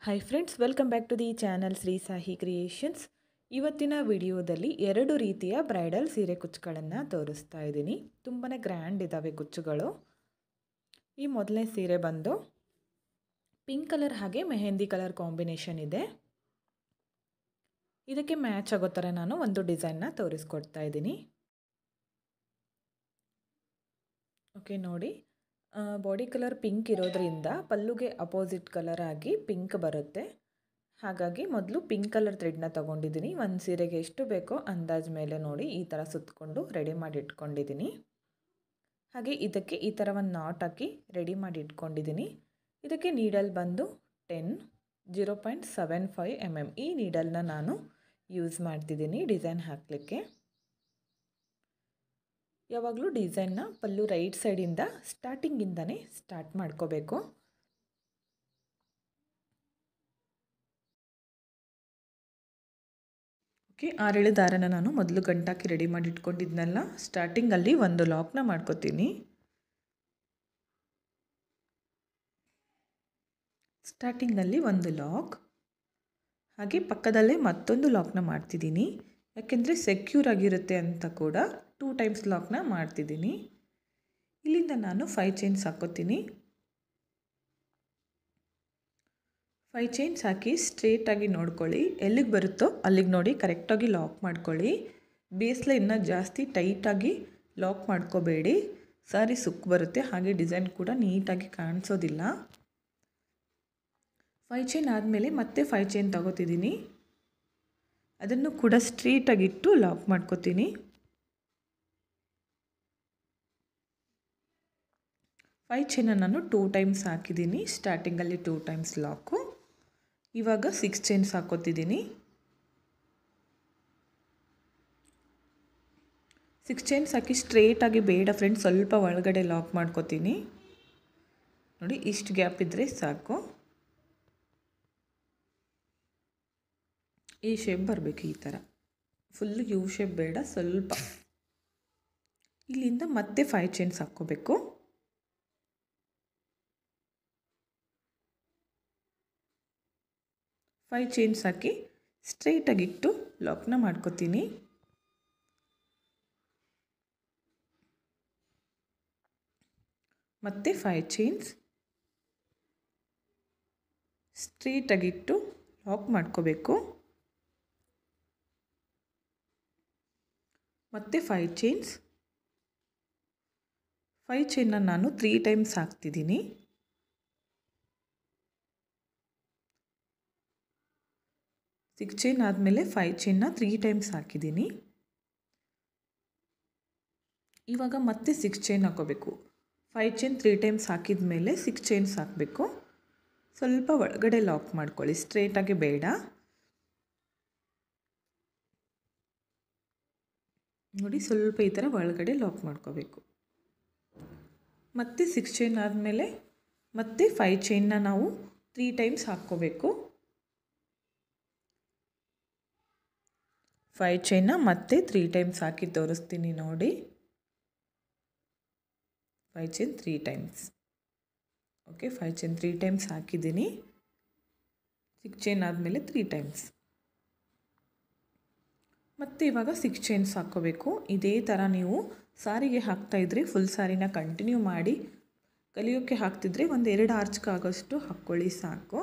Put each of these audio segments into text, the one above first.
Hi friends, welcome back to the channel Shri Sahi creations. ಇವತ್ತಿನ ವಿಡಿಯೋದಲ್ಲಿ 2 ರೀತಿಯ ಬ್ರೈಡಲ್ ಸೀರೆ ಕುಚ್ಚುಗಳನ್ನು ತೋರಿಸ್ತಾ ಇದ್ದೀನಿ. ತುಂಬಾ ಗ್ರ್ಯಾಂಡ್ ಇದ್ದಾವೆ ಕುಚ್ಚುಗಳು. ಈ ಮೊದಲನೇ ಸೀರೆ ಬಂದು ಪಿಂಕ್ ಕಲರ್ ಹಾಗೆ ಮೆಹಂದಿ ಕಲರ್ ಕಾಂಬಿನೇಷನ್ ಇದೆ. ಇದಕ್ಕೆ ಮ್ಯಾಚ್ ಆಗೋ ಥರ ನಾನು ಒಂದು ಡಿಸೈನ್ನ ತೋರಿಸ್ಕೊಡ್ತಾ ಇದ್ದೀನಿ. ಓಕೆ ನೋಡಿ, ಬಾಡಿ ಕಲರ್ ಪಿಂಕ್ ಇರೋದ್ರಿಂದ ಪಲ್ಲುಗೆ ಅಪೋಸಿಟ್ ಕಲರ್ ಆಗಿ ಪಿಂಕ್ ಬರುತ್ತೆ. ಹಾಗಾಗಿ ಮೊದಲು ಪಿಂಕ್ ಕಲರ್ ಥ್ರೆಡ್ನ ತೊಗೊಂಡಿದ್ದೀನಿ. ಒಂದು ಸೀರೆಗೆ ಎಷ್ಟು ಬೇಕೋ ಅಂದಾಜು ಮೇಲೆ ನೋಡಿ ಈ ಥರ ಸುತ್ತಕೊಂಡು ರೆಡಿ ಮಾಡಿ ಇಟ್ಕೊಂಡಿದ್ದೀನಿ. ಹಾಗೆ ಇದಕ್ಕೆ ಈ ಥರ ಒಂದು ನಾಟ್ ಹಾಕಿ ರೆಡಿ ಮಾಡಿ ಇಟ್ಕೊಂಡಿದ್ದೀನಿ. ಇದಕ್ಕೆ ನೀಡಲ್ ಬಂದು 0.75 mm ಈ ನೀಡಲ್ನ ನಾನು ಯೂಸ್ ಮಾಡ್ತಿದ್ದೀನಿ ಡಿಸೈನ್ ಹಾಕಲಿಕ್ಕೆ. ಯಾವಾಗಲೂ ಡಿಸೈನ್ನ ಪಲ್ಲು ರೈಟ್ ಸೈಡಿಂದ ಸ್ಟಾರ್ಟಿಂಗಿಂದನೇ ಸ್ಟಾರ್ಟ್ ಮಾಡ್ಕೋಬೇಕು. ಓಕೆ, 6 ದಾರನ ನಾನು ಮೊದಲು ಗಂಟಾಕಿ ರೆಡಿ ಮಾಡಿ ಇಟ್ಕೊಂಡಿದ್ನಲ್ಲ, ಸ್ಟಾರ್ಟಿಂಗಲ್ಲಿ ಒಂದು ಲಾಕ್ನ ಮಾಡ್ಕೋತೀನಿ. ಸ್ಟಾರ್ಟಿಂಗಲ್ಲಿ ಒಂದು ಲಾಕ್, ಹಾಗೆ ಪಕ್ಕದಲ್ಲೇ ಮತ್ತೊಂದು ಲಾಕ್ನ ಮಾಡ್ತಿದ್ದೀನಿ. ಯಾಕೆಂದರೆ ಸೆಕ್ಯೂರ್ ಆಗಿರುತ್ತೆ ಅಂತ ಕೂಡ 2 ಟೈಮ್ಸ್ ಲಾಕ್ನ ಮಾಡ್ತಿದ್ದೀನಿ. ಇಲ್ಲಿಂದ ನಾನು 5 ಚೈನ್ಸ್ ಹಾಕೋತೀನಿ. 5 ಚೈನ್ಸ್ ಹಾಕಿ ಸ್ಟ್ರೇಟಾಗಿ ನೋಡ್ಕೊಳ್ಳಿ, ಎಲ್ಲಿಗೆ ಬರುತ್ತೋ ಅಲ್ಲಿಗೆ ನೋಡಿ ಕರೆಕ್ಟಾಗಿ ಲಾಕ್ ಮಾಡ್ಕೊಳ್ಳಿ. ಬೇಸ್ ಲೈನ್ನ ಜಾಸ್ತಿ ಟೈಟಾಗಿ ಲಾಕ್ ಮಾಡ್ಕೋಬೇಡಿ, ಸಾರಿ ಸುಕ್ಕು ಬರುತ್ತೆ, ಹಾಗೆ ಡಿಸೈನ್ ಕೂಡ ನೀಟಾಗಿ ಕಾಣಿಸೋದಿಲ್ಲ. 5 ಚೈನ್ ಆದಮೇಲೆ ಮತ್ತೆ 5 ಚೈನ್ ತಗೋತಿದ್ದೀನಿ. ಅದನ್ನು ಕೂಡ ಸ್ಟ್ರೇಟಾಗಿಟ್ಟು ಲಾಕ್ ಮಾಡ್ಕೋತೀನಿ. 5 ಚೈನ ನಾನು 2 ಟೈಮ್ಸ್ ಹಾಕಿದ್ದೀನಿ. ಸ್ಟಾರ್ಟಿಂಗಲ್ಲಿ 2 ಟೈಮ್ಸ್ ಲಾಕು. ಇವಾಗ 6 ಚೈನ್ಸ್ ಹಾಕೋತಿದ್ದೀನಿ. 6 ಚೈನ್ಸ್ ಹಾಕಿ ಸ್ಟ್ರೇಟಾಗಿ ಬೇಡ ಫ್ರೆಂಡ್ಸ್, ಸ್ವಲ್ಪ ಒಳಗಡೆ ಲಾಕ್ ಮಾಡ್ಕೋತೀನಿ. ನೋಡಿ, ಇಷ್ಟು ಗ್ಯಾಪ್ ಇದ್ದರೆ ಸಾಕು. ಈ ಶೇಪ್ ಬರಬೇಕು, ಈ ಥರ ಫುಲ್ಲು ಯು ಶೇಪ್ ಬೇಡ, ಸ್ವಲ್ಪ. ಇಲ್ಲಿಂದ ಮತ್ತೆ 5 ಚೈನ್ಸ್ ಹಾಕ್ಕೋಬೇಕು. 5 ಚೈನ್ಸ್ ಹಾಕಿ ಸ್ಟ್ರೈಟಾಗಿಟ್ಟು ಲಾಕ್ನ ಮಾಡ್ಕೋತೀನಿ. ಮತ್ತೆ 5 ಚೈನ್ಸ್ ಸ್ಟ್ರೈಟಾಗಿಟ್ಟು ಲಾಕ್ ಮಾಡ್ಕೋಬೇಕು. ಮತ್ತೆ 5 ಚೈನ್ಸ್. 5 ಚೈನ್ನ ನಾನು 3 ಟೈಮ್ಸ್ ಹಾಕ್ತಿದ್ದೀನಿ. 6 ಚೈನ್ ಆದಮೇಲೆ 5 ಚೈನ್ನ 3 ಟೈಮ್ಸ್ ಹಾಕಿದ್ದೀನಿ. ಇವಾಗ ಮತ್ತೆ 6 ಚೈನ್ ಹಾಕೋಬೇಕು. 5 ಚೈನ್ 3 ಟೈಮ್ಸ್ ಹಾಕಿದ ಮೇಲೆ 6 ಚೈನ್ಸ್ ಹಾಕಬೇಕು. ಸ್ವಲ್ಪ ಒಳಗಡೆ ಲಾಕ್ ಮಾಡ್ಕೊಳ್ಳಿ, ಸ್ಟ್ರೇಟಾಗಿ ಬೇಡ. ನೋಡಿ, ಸ್ವಲ್ಪ ಈ ಥರ ಒಳಗಡೆ ಲಾಕ್ ಮಾಡ್ಕೋಬೇಕು. ಮತ್ತೆ 6 ಚೈನ್ ಆದಮೇಲೆ ಮತ್ತೆ 5 ಚೈನ್ನ ನಾವು 3 ಟೈಮ್ಸ್ ಹಾಕ್ಕೋಬೇಕು. 5 ಚೈನ್ನ ಮತ್ತೆ 3 ಟೈಮ್ಸ್ ಹಾಕಿ ತೋರಿಸ್ತೀನಿ ನೋಡಿ. 5 chain 3 times. Okay, 5 chain 3 times ಹಾಕಿದ್ದೀನಿ. 6 ಚೈನ್ ಆದಮೇಲೆ 3 ಟೈಮ್ಸ್. ಮತ್ತು ಇವಾಗ 6 ಚೈನ್ಸ್ ಹಾಕ್ಕೋಬೇಕು. ಇದೇ ಥರ ನೀವು ಸಾರಿಗೆ ಹಾಕ್ತಾಯಿದ್ರೆ ಫುಲ್ ಸಾರಿನ ಕಂಟಿನ್ಯೂ ಮಾಡಿ, ಕಲಿಯೋಕ್ಕೆ ಹಾಕ್ತಿದ್ರೆ ಒಂದು 2 ಆರ್ಚ್ಗಾಗೋಷ್ಟು ಹಾಕ್ಕೊಳ್ಳಿ ಸಾಕು.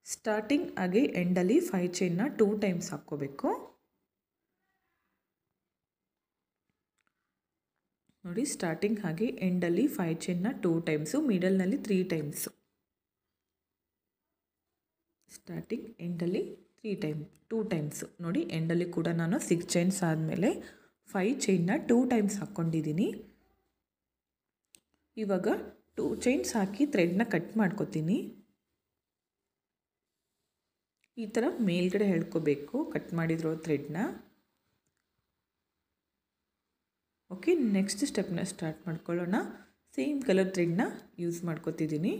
ಸ್ಟಾರ್ಟಿಂಗ್ ಹಾಗೆ ಎಂಡಲ್ಲಿ 5 ಚೈನ್ನ 2 ಟೈಮ್ಸ್ ಹಾಕ್ಕೋಬೇಕು. ನೋಡಿ, ಸ್ಟಾರ್ಟಿಂಗ್ ಹಾಗೆ ಎಂಡಲ್ಲಿ 5 ಚೈನ್ನ 2 ಟೈಮ್ಸು, ಮಿಡಲ್ನಲ್ಲಿ 3 ಟೈಮ್ಸು. ಸ್ಟಾರ್ಟಿಂಗ್ ಎಂಡಲ್ಲಿ 2 ಟೈಮ್ಸು. ನೋಡಿ, ಎಂಡಲ್ಲಿ ಕೂಡ ನಾನು 6 ಚೈನ್ಸ್ ಆದಮೇಲೆ 5 ಚೈನ್ನ 2 ಟೈಮ್ಸ್ ಹಾಕ್ಕೊಂಡಿದ್ದೀನಿ. ಇವಾಗ 2 ಚೈನ್ಸ್ ಹಾಕಿ ಥ್ರೆಡ್ನ ಕಟ್ ಮಾಡ್ಕೋತೀನಿ. ಈ ಥರ ಮೇಲ್ಗಡೆ ಎಳ್ಕೋಬೇಕು ಕಟ್ ಮಾಡಿರೋ ಥ್ರೆಡ್ನ. ಓಕೆ, ನೆಕ್ಸ್ಟ್ ಸ್ಟೆಪ್ನ ಸ್ಟಾರ್ಟ್ ಮಾಡ್ಕೊಳ್ಳೋಣ. ಸೇಮ್ ಕಲರ್ ಥ್ರೆಡ್ನ ಯೂಸ್ ಮಾಡ್ಕೋತಿದ್ದೀನಿ.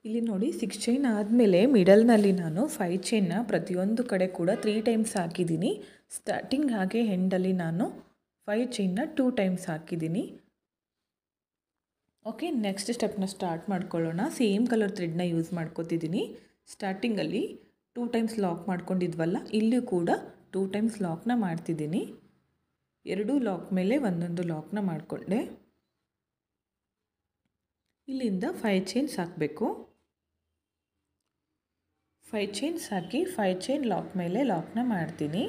ಇಲ್ಲಿ ನೋಡಿ, 6 ಚೈನ್ ಆದಮೇಲೆ ಮಿಡಲ್ನಲ್ಲಿ ನಾನು 5 ಚೈನ್ನ ಪ್ರತಿಯೊಂದು ಕಡೆ ಕೂಡ 3 ಟೈಮ್ಸ್ ಹಾಕಿದ್ದೀನಿ. ಸ್ಟಾರ್ಟಿಂಗ್ ಹಾಗೆ ಎಂಡಲ್ಲಿ ನಾನು 5 ಚೈನ್ನ 2 ಟೈಮ್ಸ್ ಹಾಕಿದ್ದೀನಿ. ಓಕೆ, ನೆಕ್ಸ್ಟ್ ಸ್ಟೆಪ್ನ ಸ್ಟಾರ್ಟ್ ಮಾಡ್ಕೊಳ್ಳೋಣ. ಸೇಮ್ ಕಲರ್ ಥ್ರೆಡ್ನ ಯೂಸ್ ಮಾಡ್ಕೋತಿದ್ದೀನಿ. ಸ್ಟಾರ್ಟಿಂಗಲ್ಲಿ 2 ಟೈಮ್ಸ್ ಲಾಕ್ ಮಾಡ್ಕೊಂಡಿದ್ವಲ್ಲ, ಇಲ್ಲಿ ಕೂಡ 2 ಟೈಮ್ಸ್ ಲಾಕ್ನ ಮಾಡ್ತಿದ್ದೀನಿ. 2 ಲಾಕ್ ಮೇಲೆ ಒಂದೊಂದು ಲಾಕ್ನ ಮಾಡಿಕೊಂಡೆ. ಇಲ್ಲಿಂದ 5 ಚೈನ್ಸ್ ಹಾಕಬೇಕು. 5 ಚೈನ್ಸ್ ಹಾಕಿ 5 ಚೈನ್ ಲಾಕ್ ಮೇಲೆ ಲಾಕ್ನ ಮಾಡ್ತೀನಿ.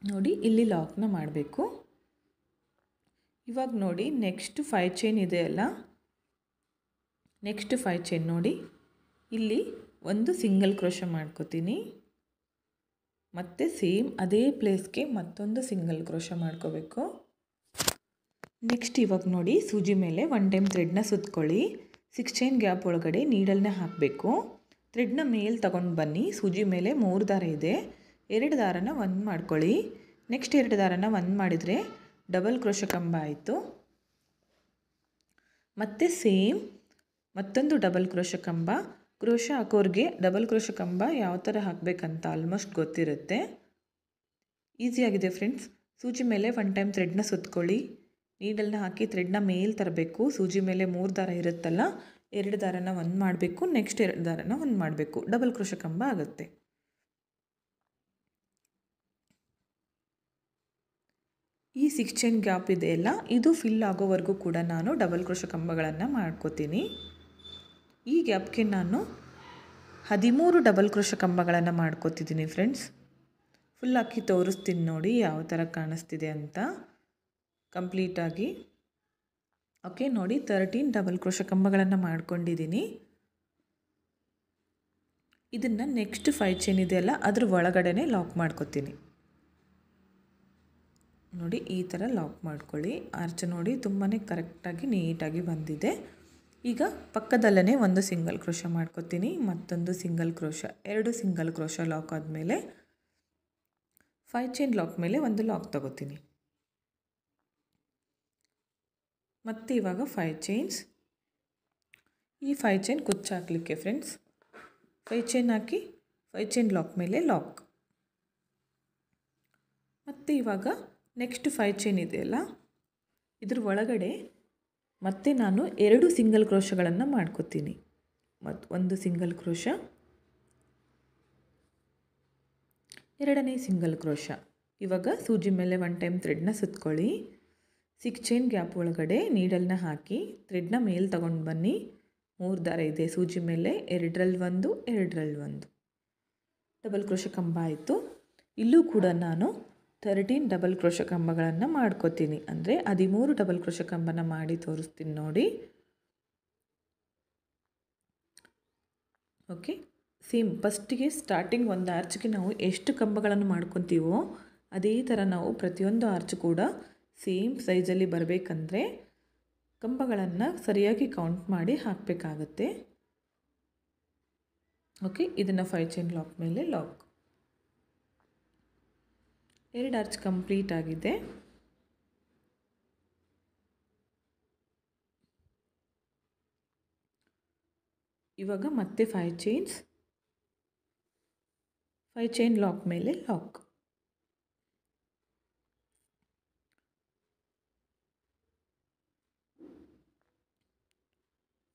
ನೋಡಿ, ಇಲ್ಲಿ ಲಾಕ್ನ ಮಾಡಬೇಕು. ಇವಾಗ ನೋಡಿ, ನೆಕ್ಸ್ಟ್ 5 ಚೈನ್ ಇದೆಯಲ್ಲ, ನೆಕ್ಸ್ಟ್ 5 ಚೈನ್ ನೋಡಿ, ಇಲ್ಲಿ ಒಂದು ಸಿಂಗಲ್ ಕ್ರೋಶ ಮಾಡ್ಕೋತೀನಿ. ಮತ್ತು ಸೇಮ್ ಅದೇ ಪ್ಲೇಸ್ಗೆ ಮತ್ತೊಂದು ಸಿಂಗಲ್ ಕ್ರೋಶ ಮಾಡ್ಕೋಬೇಕು. ನೆಕ್ಸ್ಟ್ ಇವಾಗ ನೋಡಿ, ಸೂಜಿ ಮೇಲೆ 1 ಟೈಮ್ ಥ್ರೆಡ್ನ ಸುತ್ಕೊಳ್ಳಿ. 6 ಚೈನ್ ಗ್ಯಾಪ್ ಒಳಗಡೆ ನೀಡಲ್ನ ಹಾಕಬೇಕು. ಥ್ರೆಡ್ನ ಮೇಲೆ ತಗೊಂಡು ಬನ್ನಿ. ಸೂಜಿ ಮೇಲೆ 3 ದಾರ ಇದೆ, 2 ದಾರನ 1 ಮಾಡ್ಕೊಳ್ಳಿ. ನೆಕ್ಸ್ಟ್ 2 ದಾರನ 1 ಮಾಡಿದರೆ ಡಬಲ್ ಕ್ರೋಶ ಕಂಬ ಆಯಿತು. ಮತ್ತು ಸೇಮ್ ಮತ್ತೊಂದು ಡಬಲ್ ಕ್ರೋಶ ಕಂಬ. ಕ್ರೋಶ ಹಾಕೋರಿಗೆ ಡಬಲ್ ಕ್ರೋಶ ಕಂಬ ಯಾವ ಥರ ಹಾಕಬೇಕಂತ ಆಲ್ಮೋಸ್ಟ್ ಗೊತ್ತಿರುತ್ತೆ. ಈಸಿಯಾಗಿದೆ ಫ್ರೆಂಡ್ಸ್. ಸೂಜಿ ಮೇಲೆ 1 ಟೈಮ್ ಥ್ರೆಡ್ನ ಸುತ್ಕೊಳ್ಳಿ. ನೀಡಲ್ನ ಹಾಕಿ ಥ್ರೆಡ್ನ ಮೇಲೆ ತರಬೇಕು. ಸೂಜಿ ಮೇಲೆ 3 ದಾರ ಇರುತ್ತಲ್ಲ, 2 ದಾರನ 1 ಮಾಡಬೇಕು. ನೆಕ್ಸ್ಟ್ 2 ದಾರನ 1 ಮಾಡಬೇಕು. ಡಬಲ್ ಕ್ರೋಶ ಕಂಬ ಆಗುತ್ತೆ. ಈ 6 ಚೈನ್ ಗ್ಯಾಪ್ ಇದೆಯಲ್ಲ, ಇದು ಫಿಲ್ ಆಗೋವರೆಗೂ ಕೂಡ ನಾನು ಡಬಲ್ ಕ್ರೋಶ ಕಂಬಗಳನ್ನು ಮಾಡ್ಕೋತೀನಿ. ಈ ಗ್ಯಾಪ್ಗೆ ನಾನು 13 ಡಬಲ್ ಕ್ರೋಶ ಕಂಬಗಳನ್ನು ಮಾಡ್ಕೋತಿದ್ದೀನಿ ಫ್ರೆಂಡ್ಸ್. ಫುಲ್ ಹಾಕಿ ತೋರಿಸ್ತೀನಿ ನೋಡಿ ಯಾವ ಥರ ಕಾಣಿಸ್ತಿದೆ ಅಂತ ಕಂಪ್ಲೀಟಾಗಿ. ಓಕೆ ನೋಡಿ, 13 ಡಬಲ್ ಕ್ರೋಶ ಕಂಬಗಳನ್ನು ಮಾಡ್ಕೊಂಡಿದ್ದೀನಿ. ಇದನ್ನು ನೆಕ್ಸ್ಟ್ 5 ಚೈನ್ ಇದೆಯಲ್ಲ, ಅದ್ರ ಒಳಗಡೆ ಲಾಕ್ ಮಾಡ್ಕೋತೀನಿ. ನೋಡಿ, ಈ ಥರ ಲಾಕ್ ಮಾಡ್ಕೊಳ್ಳಿ. ಆರ್ಚ್ ನೋಡಿ ತುಂಬಾ ಕರೆಕ್ಟಾಗಿ ನೀಟಾಗಿ ಬಂದಿದೆ. ಈಗ ಪಕ್ಕದಲ್ಲೇ ಒಂದು ಸಿಂಗಲ್ ಕ್ರೋಶ ಮಾಡ್ಕೋತೀನಿ, ಮತ್ತೊಂದು single crochet, 2 single crochet lock ಆದಮೇಲೆ 5 ಚೈನ್ ಲಾಕ್ ಮೇಲೆ ಒಂದು ಲಾಕ್ ತಗೋತೀನಿ. ಮತ್ತು ಇವಾಗ 5 ಚೈನ್ಸ್. ಈ 5 ಚೈನ್ ಕುಚ್ಚಾಕಲಿಕ್ಕೆ ಫ್ರೆಂಡ್ಸ್ 5 ಚೈನ್ ಹಾಕಿ 5 ಚೈನ್ ಲಾಕ್ ಮೇಲೆ ಲಾಕ್. ಮತ್ತು ಇವಾಗ ನೆಕ್ಸ್ಟ್ 5 ಚೈನ್ ಇದೆಯಲ್ಲ, ಇದ್ರ ಒಳಗಡೆ ಮತ್ತೆ ನಾನು 2 ಸಿಂಗಲ್ ಕ್ರೋಶಗಳನ್ನು ಮಾಡ್ಕೋತೀನಿ. ಮತ್ತು ಒಂದು ಸಿಂಗಲ್ ಕ್ರೋಶ, ಎರಡನೇ ಸಿಂಗಲ್ ಕ್ರೋಶ. ಇವಾಗ ಸೂಜಿ ಮೇಲೆ 1 ಟೈಮ್ ಥ್ರೆಡ್ನ ಸುತ್ಕೊಳ್ಳಿ. 6 ಚೈನ್ ಗ್ಯಾಪ್ ಒಳಗಡೆ ನೀಡಲ್ನ ಹಾಕಿ ಥ್ರೆಡ್ನ ಮೇಲೆ ತಗೊಂಡು ಬನ್ನಿ. 3 ದಾರ ಇದೆ ಸೂಜಿ ಮೇಲೆ, 2ರಲ್ಲಿ 1, 2ರಲ್ಲಿ 1 ಡಬಲ್ ಕ್ರೋಶ ಕಂಬ ಆಯಿತು. ಇಲ್ಲೂ ಕೂಡ ನಾನು 13 ಡಬಲ್ ಕ್ರೋಶ ಕಂಬಗಳನ್ನು ಮಾಡ್ಕೋತೀನಿ. ಅಂದರೆ 13 ಡಬಲ್ ಕ್ರೋಶ ಕಂಬನ ಮಾಡಿ ತೋರಿಸ್ತೀನಿ ನೋಡಿ. ಓಕೆ, ಸೇಮ್ ಫಸ್ಟಿಗೆ ಸ್ಟಾರ್ಟಿಂಗ್ ಒಂದು ಆರ್ಚ್ಗೆ ನಾವು ಎಷ್ಟು ಕಂಬಗಳನ್ನು ಮಾಡ್ಕೊತೀವೋ ಅದೇ ಥರ ನಾವು ಪ್ರತಿಯೊಂದು ಆರ್ಚ್ ಕೂಡ ಸೇಮ್ ಸೈಜಲ್ಲಿ ಬರಬೇಕಂದ್ರೆ ಕಂಬಗಳನ್ನು ಸರಿಯಾಗಿ ಕೌಂಟ್ ಮಾಡಿ ಹಾಕಬೇಕಾಗತ್ತೆ. ಓಕೆ, ಇದನ್ನು 5 ಚೈನ್ ಲಾಕ್ ಮೇಲೆ ಲಾಕ್. 2 ಆರ್ಚ್ ಕಂಪ್ಲೀಟ್ ಆಗಿದೆ. ಇವಾಗ ಮತ್ತೆ 5 ಚೈನ್ಸ್, 5 ಚೈನ್ ಲಾಕ್ ಮೇಲೆ ಲಾಕ್.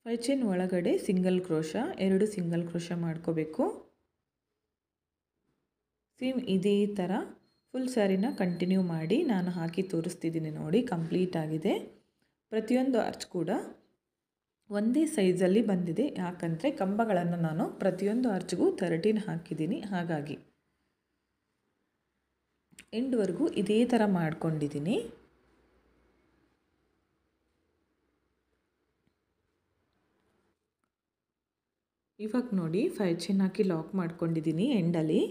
ಫೈವ್ ಚೈನ್ ಒಳಗಡೆ ಸಿಂಗಲ್ ಕ್ರೋಶ, 2 ಸಿಂಗಲ್ ಕ್ರೋಶ ಮಾಡ್ಕೋಬೇಕು. ಸೇಮ್ ಇದೇ ಥರ ಫುಲ್ ಸ್ಯಾರಿನ ಕಂಟಿನ್ಯೂ ಮಾಡಿ ನಾನು ಹಾಕಿ ತೋರಿಸ್ತಿದ್ದೀನಿ ನೋಡಿ. ಕಂಪ್ಲೀಟ್ ಆಗಿದೆ. ಪ್ರತಿಯೊಂದು ಆರ್ಚ್ ಕೂಡ ಒಂದೇ ಸೈಜಲ್ಲಿ ಬಂದಿದೆ. ಯಾಕಂದರೆ ಕಂಬಗಳನ್ನು ನಾನು ಪ್ರತಿಯೊಂದು ಆರ್ಚ್ಗೂ 13 ಹಾಕಿದ್ದೀನಿ. ಹಾಗಾಗಿ ಎಂಡ್ವರೆಗೂ ಇದೇ ಥರ ಮಾಡ್ಕೊಂಡಿದ್ದೀನಿ. ಇವಾಗ ನೋಡಿ 5 ಚೈನ್ ಹಾಕಿ ಲಾಕ್ ಮಾಡ್ಕೊಂಡಿದ್ದೀನಿ ಎಂಡಲ್ಲಿ.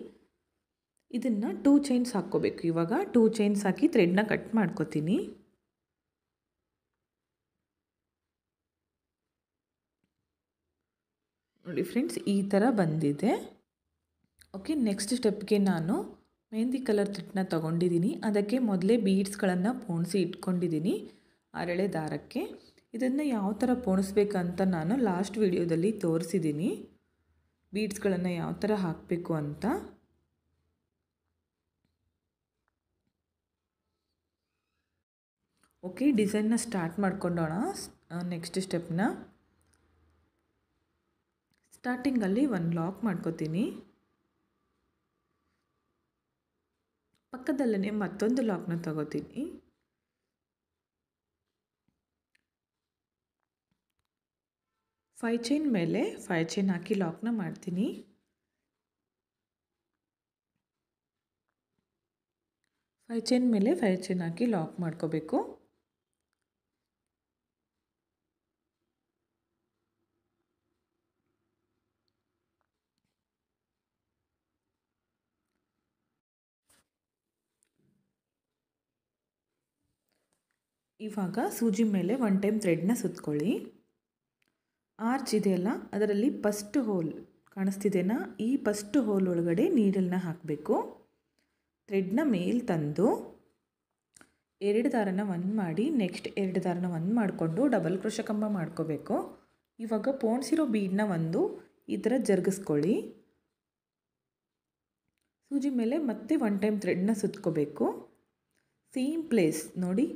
ಇದನ್ನು 2 ಚೈನ್ಸ್ ಹಾಕ್ಕೋಬೇಕು. ಇವಾಗ 2 ಚೈನ್ಸ್ ಹಾಕಿ ಥ್ರೆಡ್ನ ಕಟ್ ಮಾಡ್ಕೋತೀನಿ. ನೋಡಿ ಫ್ರೆಂಡ್ಸ್, ಈ ಥರ ಬಂದಿದೆ. ಓಕೆ, ನೆಕ್ಸ್ಟ್ ಸ್ಟೆಪ್ಗೆ ನಾನು ಮೆಹಂದಿ ಕಲರ್ ಥ್ರೆಡ್ನ ತೊಗೊಂಡಿದ್ದೀನಿ. ಅದಕ್ಕೆ ಮೊದಲೇ ಬೀಡ್ಸ್ಗಳನ್ನು ಪೋಣಿಸಿ ಇಟ್ಕೊಂಡಿದ್ದೀನಿ ಅರಳೆ ದಾರಕ್ಕೆ. ಇದನ್ನು ಯಾವ ಥರ ಪೋಣಿಸ್ಬೇಕಂತ ನಾನು ಲಾಸ್ಟ್ ವಿಡಿಯೋದಲ್ಲಿ ತೋರಿಸಿದ್ದೀನಿ. ಬೀಡ್ಸ್ಗಳನ್ನು ಯಾವ ಥರ ಹಾಕಬೇಕು ಅಂತ. ಓಕೆ, ಡಿಸೈನ್ನ ಸ್ಟಾರ್ಟ್ ಮಾಡ್ಕೊಂಡೋಣ. ನೆಕ್ಸ್ಟ್ ಸ್ಟೆಪ್ನ ಸ್ಟಾರ್ಟಿಂಗಲ್ಲಿ ಒಂದು ಲಾಕ್ ಮಾಡ್ಕೋತೀನಿ. ಪಕ್ಕದಲ್ಲೇ ಮತ್ತೊಂದು ಲಾಕ್ನ ತಗೋತೀನಿ. ಫೈವ್ ಚೈನ್ ಮೇಲೆ 5 ಚೈನ್ ಹಾಕಿ ಲಾಕ್ನ ಮಾಡ್ತೀನಿ. ಫೈವ್ ಚೈನ್ ಮೇಲೆ 5 ಚೈನ್ ಹಾಕಿ ಲಾಕ್ ಮಾಡ್ಕೋಬೇಕು. ಇವಾಗ ಸೂಜಿ ಮೇಲೆ 1 ಟೈಮ್ ಥ್ರೆಡ್ನ ಸುತ್ಕೊಳ್ಳಿ. ಆರ್ಚ್ ಇದೆಯಲ್ಲ, ಅದರಲ್ಲಿ ಫಸ್ಟ್ ಹೋಲ್ ಕಾಣಿಸ್ತಿದೆನಾ, ಈ ಫಸ್ಟ್ ಹೋಲ್ ಒಳಗಡೆ ನೀಡಲ್ನ ಹಾಕಬೇಕು. ಥ್ರೆಡ್ನ ಮೇಲೆ ತಂದು 2 ದಾರನ 1 ಮಾಡಿ, ನೆಕ್ಸ್ಟ್ 2 ದಾರನ 1 ಮಾಡಿಕೊಂಡು ಡಬಲ್ ಕ್ರೋಶೆ ಕಂಬ ಮಾಡ್ಕೋಬೇಕು. ಇವಾಗ ಪೋಣಿಸಿರೋ ಬೀಡನ್ನ ಈ ಥರ ಜರುಗಿಸ್ಕೊಳ್ಳಿ. ಸೂಜಿ ಮೇಲೆ ಮತ್ತೆ 1 ಟೈಮ್ ಥ್ರೆಡ್ನ ಸುತ್ಕೋಬೇಕು. ಸೇಮ್ ಪ್ಲೇಸ್ ನೋಡಿ,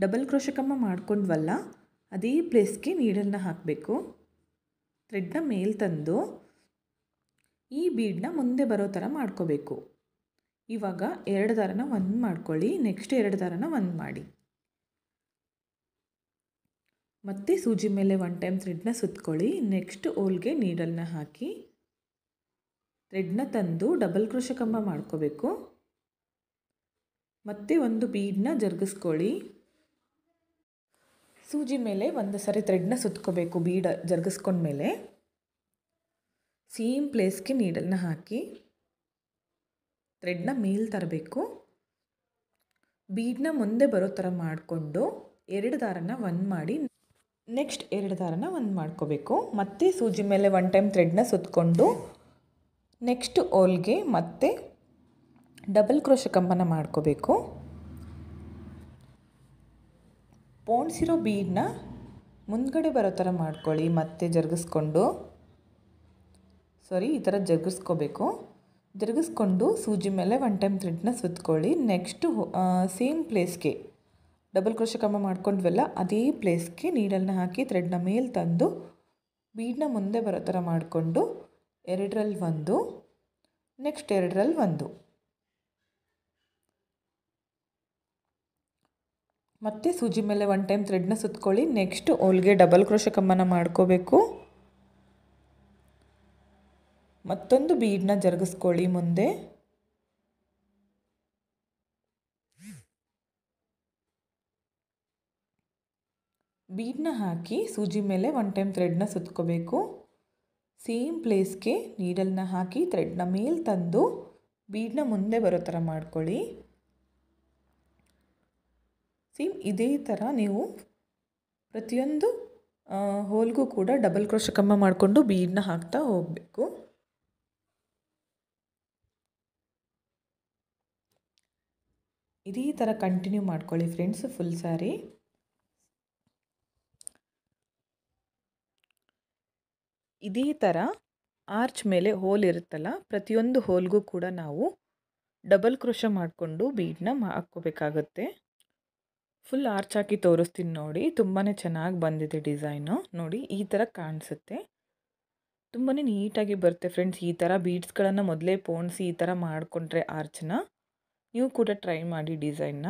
ಡಬಲ್ ಕ್ರೋಶೆ ಕಂಬ ಮಾಡ್ಕೊಂಡ್ವಲ್ಲ, ಅದೇ ಪ್ಲೇಸ್ಗೆ ನೀಡಲ್ನ ಹಾಕಬೇಕು. ಥ್ರೆಡ್ನ ಮೇಲೆ ತಂದು ಈ ಬೀಡನ್ನ ಮುಂದೆ ಬರೋ ಥರ ಮಾಡ್ಕೋಬೇಕು. ಇವಾಗ 2 ದಾರನ 1 ಮಾಡ್ಕೊಳ್ಳಿ, ನೆಕ್ಸ್ಟ್ 2 ದಾರನ 1 ಮಾಡಿ. ಮತ್ತೆ ಸೂಜಿ ಮೇಲೆ 1 ಟೈಮ್ ಥ್ರೆಡ್ನ ಸುತ್ಕೊಳ್ಳಿ. ನೆಕ್ಸ್ಟ್ ಹೋಲ್ಗೆ ನೀಡಲ್ನ ಹಾಕಿ ಥ್ರೆಡ್ನ ತಂದು ಡಬಲ್ ಕ್ರೋಶೆ ಕಂಬ ಮಾಡ್ಕೋಬೇಕು. ಮತ್ತೆ ಒಂದು ಬೀಡನ್ನ ಜರುಗಿಸ್ಕೊಳ್ಳಿ. ಸೂಜಿ ಮೇಲೆ ಒಂದು ಸರಿ ಥ್ರೆಡ್ನ ಸುತ್ಕೋಬೇಕು. ಬೀಡ ಜರುಗಿಸ್ಕೊಂಡ್ಮೇಲೆ ಸೇಮ್ ಪ್ಲೇಸ್ಗೆ ನೀಡಲ್ನ ಹಾಕಿ ಥ್ರೆಡ್ನ ಮೇಲೆ ತರಬೇಕು. ಬೀಡನ್ನ ಮುಂದೆ ಬರೋ ಥರ ಮಾಡಿಕೊಂಡು 2 ದಾರನ 1 ಮಾಡಿ, ನೆಕ್ಸ್ಟ್ 2 ದಾರನ 1 ಮಾಡ್ಕೋಬೇಕು. ಮತ್ತೆ ಸೂಜಿ ಮೇಲೆ 1 ಟೈಮ್ ಥ್ರೆಡ್ನ ಸುತ್ಕೊಂಡು ನೆಕ್ಸ್ಟ್ ಹೋಲ್ಗೆ ಮತ್ತೆ ಡಬಲ್ ಕ್ರೋಶೆ ಕಂಬನ ಮಾಡ್ಕೋಬೇಕು. ಪೋಣಿಸಿರೋ ಬೀಡನ್ನ ಮುಂದ್ಗಡೆ ಬರೋ ಥರ ಮಾಡ್ಕೊಳ್ಳಿ. ಮತ್ತೆ ಜರುಗಿಸ್ಕೊಂಡು ಈ ಥರ ಜರುಗಿಸ್ಕೋಬೇಕು. ಜರುಗಿಸ್ಕೊಂಡು ಸೂಜಿ ಮೇಲೆ 1 ಟೈಮ್ ಥ್ರೆಡ್ನ ಸುತ್ಕೊಳ್ಳಿ. ನೆಕ್ಸ್ಟು ಸೇಮ್ ಪ್ಲೇಸ್ಗೆ ಡಬಲ್ ಕ್ರೋಶೆ ಕಂಬ ಮಾಡ್ಕೊಂಡ್ವಲ್ಲ, ಅದೇ ಪ್ಲೇಸ್ಗೆ ನೀಡಲ್ನ ಹಾಕಿ ಥ್ರೆಡ್ನ ಮೇಲೆ ತಂದು ಬೀಡನ್ನ ಮುಂದೆ ಬರೋ ಥರ ಮಾಡಿಕೊಂಡು 2ರಲ್ಲಿ 1, ನೆಕ್ಸ್ಟ್ 2ರಲ್ಲಿ 1, ಮತ್ತೆ ಸೂಜಿ ಮೇಲೆ 1 ಟೈಮ್ ಥ್ರೆಡ್ನ ಸುತ್ಕೊಳ್ಳಿ. ನೆಕ್ಸ್ಟ್ ಹೋಲ್ಗೆ ಡಬಲ್ ಕ್ರೋಶೆ ಕಂಬನ ಮಾಡ್ಕೋಬೇಕು. ಮತ್ತೊಂದು ಬೀಡನ್ನ ಜರುಗಿಸ್ಕೊಳ್ಳಿ. ಮುಂದೆ ಬೀಡನ್ನ ಹಾಕಿ ಸೂಜಿ ಮೇಲೆ 1 ಟೈಮ್ ಥ್ರೆಡ್ನ ಸುತ್ಕೋಬೇಕು. ಸೇಮ್ ಪ್ಲೇಸ್ಗೆ ನೀಡಲ್ನ ಹಾಕಿ ಥ್ರೆಡ್ನ ಮೇಲೆ ತಂದು ಬೀಡನ್ನ ಮುಂದೆ ಬರೋ ಥರ ಮಾಡ್ಕೊಳ್ಳಿ. ಸೇಮ್ ಇದೇ ಥರ ನೀವು ಪ್ರತಿಯೊಂದು ಹೋಲ್ಗೂ ಕೂಡ ಡಬಲ್ ಕ್ರೋಶೆ ಕಂಬ ಮಾಡಿಕೊಂಡು ಬೀಡನ್ನ ಹಾಕ್ತಾ ಹೋಗಬೇಕು. ಇದೇ ಥರ ಕಂಟಿನ್ಯೂ ಮಾಡ್ಕೊಳ್ಳಿ ಫ್ರೆಂಡ್ಸ್, ಫುಲ್ ಸ್ಯಾರಿ. ಇದೇ ಥರ ಆರ್ಚ್ ಮೇಲೆ ಹೋಲ್ ಇರುತ್ತಲ್ಲ, ಪ್ರತಿಯೊಂದು ಹೋಲ್ಗೂ ಕೂಡ ನಾವು ಡಬಲ್ ಕ್ರೋಶೆ ಮಾಡಿಕೊಂಡು ಬೀಡನ್ನ ಹಾಕ್ಕೋಬೇಕಾಗತ್ತೆ. ಫುಲ್ ಆರ್ಚ್ ಹಾಕಿ ತೋರಿಸ್ತೀನಿ ನೋಡಿ. ತುಂಬಾ ಚೆನ್ನಾಗಿ ಬಂದಿದೆ ಡಿಸೈನು. ನೋಡಿ, ಈ ಥರ ಕಾಣಿಸುತ್ತೆ. ತುಂಬಾ ನೀಟಾಗಿ ಬರುತ್ತೆ ಫ್ರೆಂಡ್ಸ್. ಈ ಥರ ಬೀಡ್ಸ್ಗಳನ್ನು ಮೊದಲೇ ಪೋಣಿಸಿ ಈ ಥರ ಮಾಡಿಕೊಂಡ್ರೆ ಆರ್ಚನ್ನ ನೀವು ಕೂಡ ಟ್ರೈ ಮಾಡಿ ಡಿಸೈನ್ನ.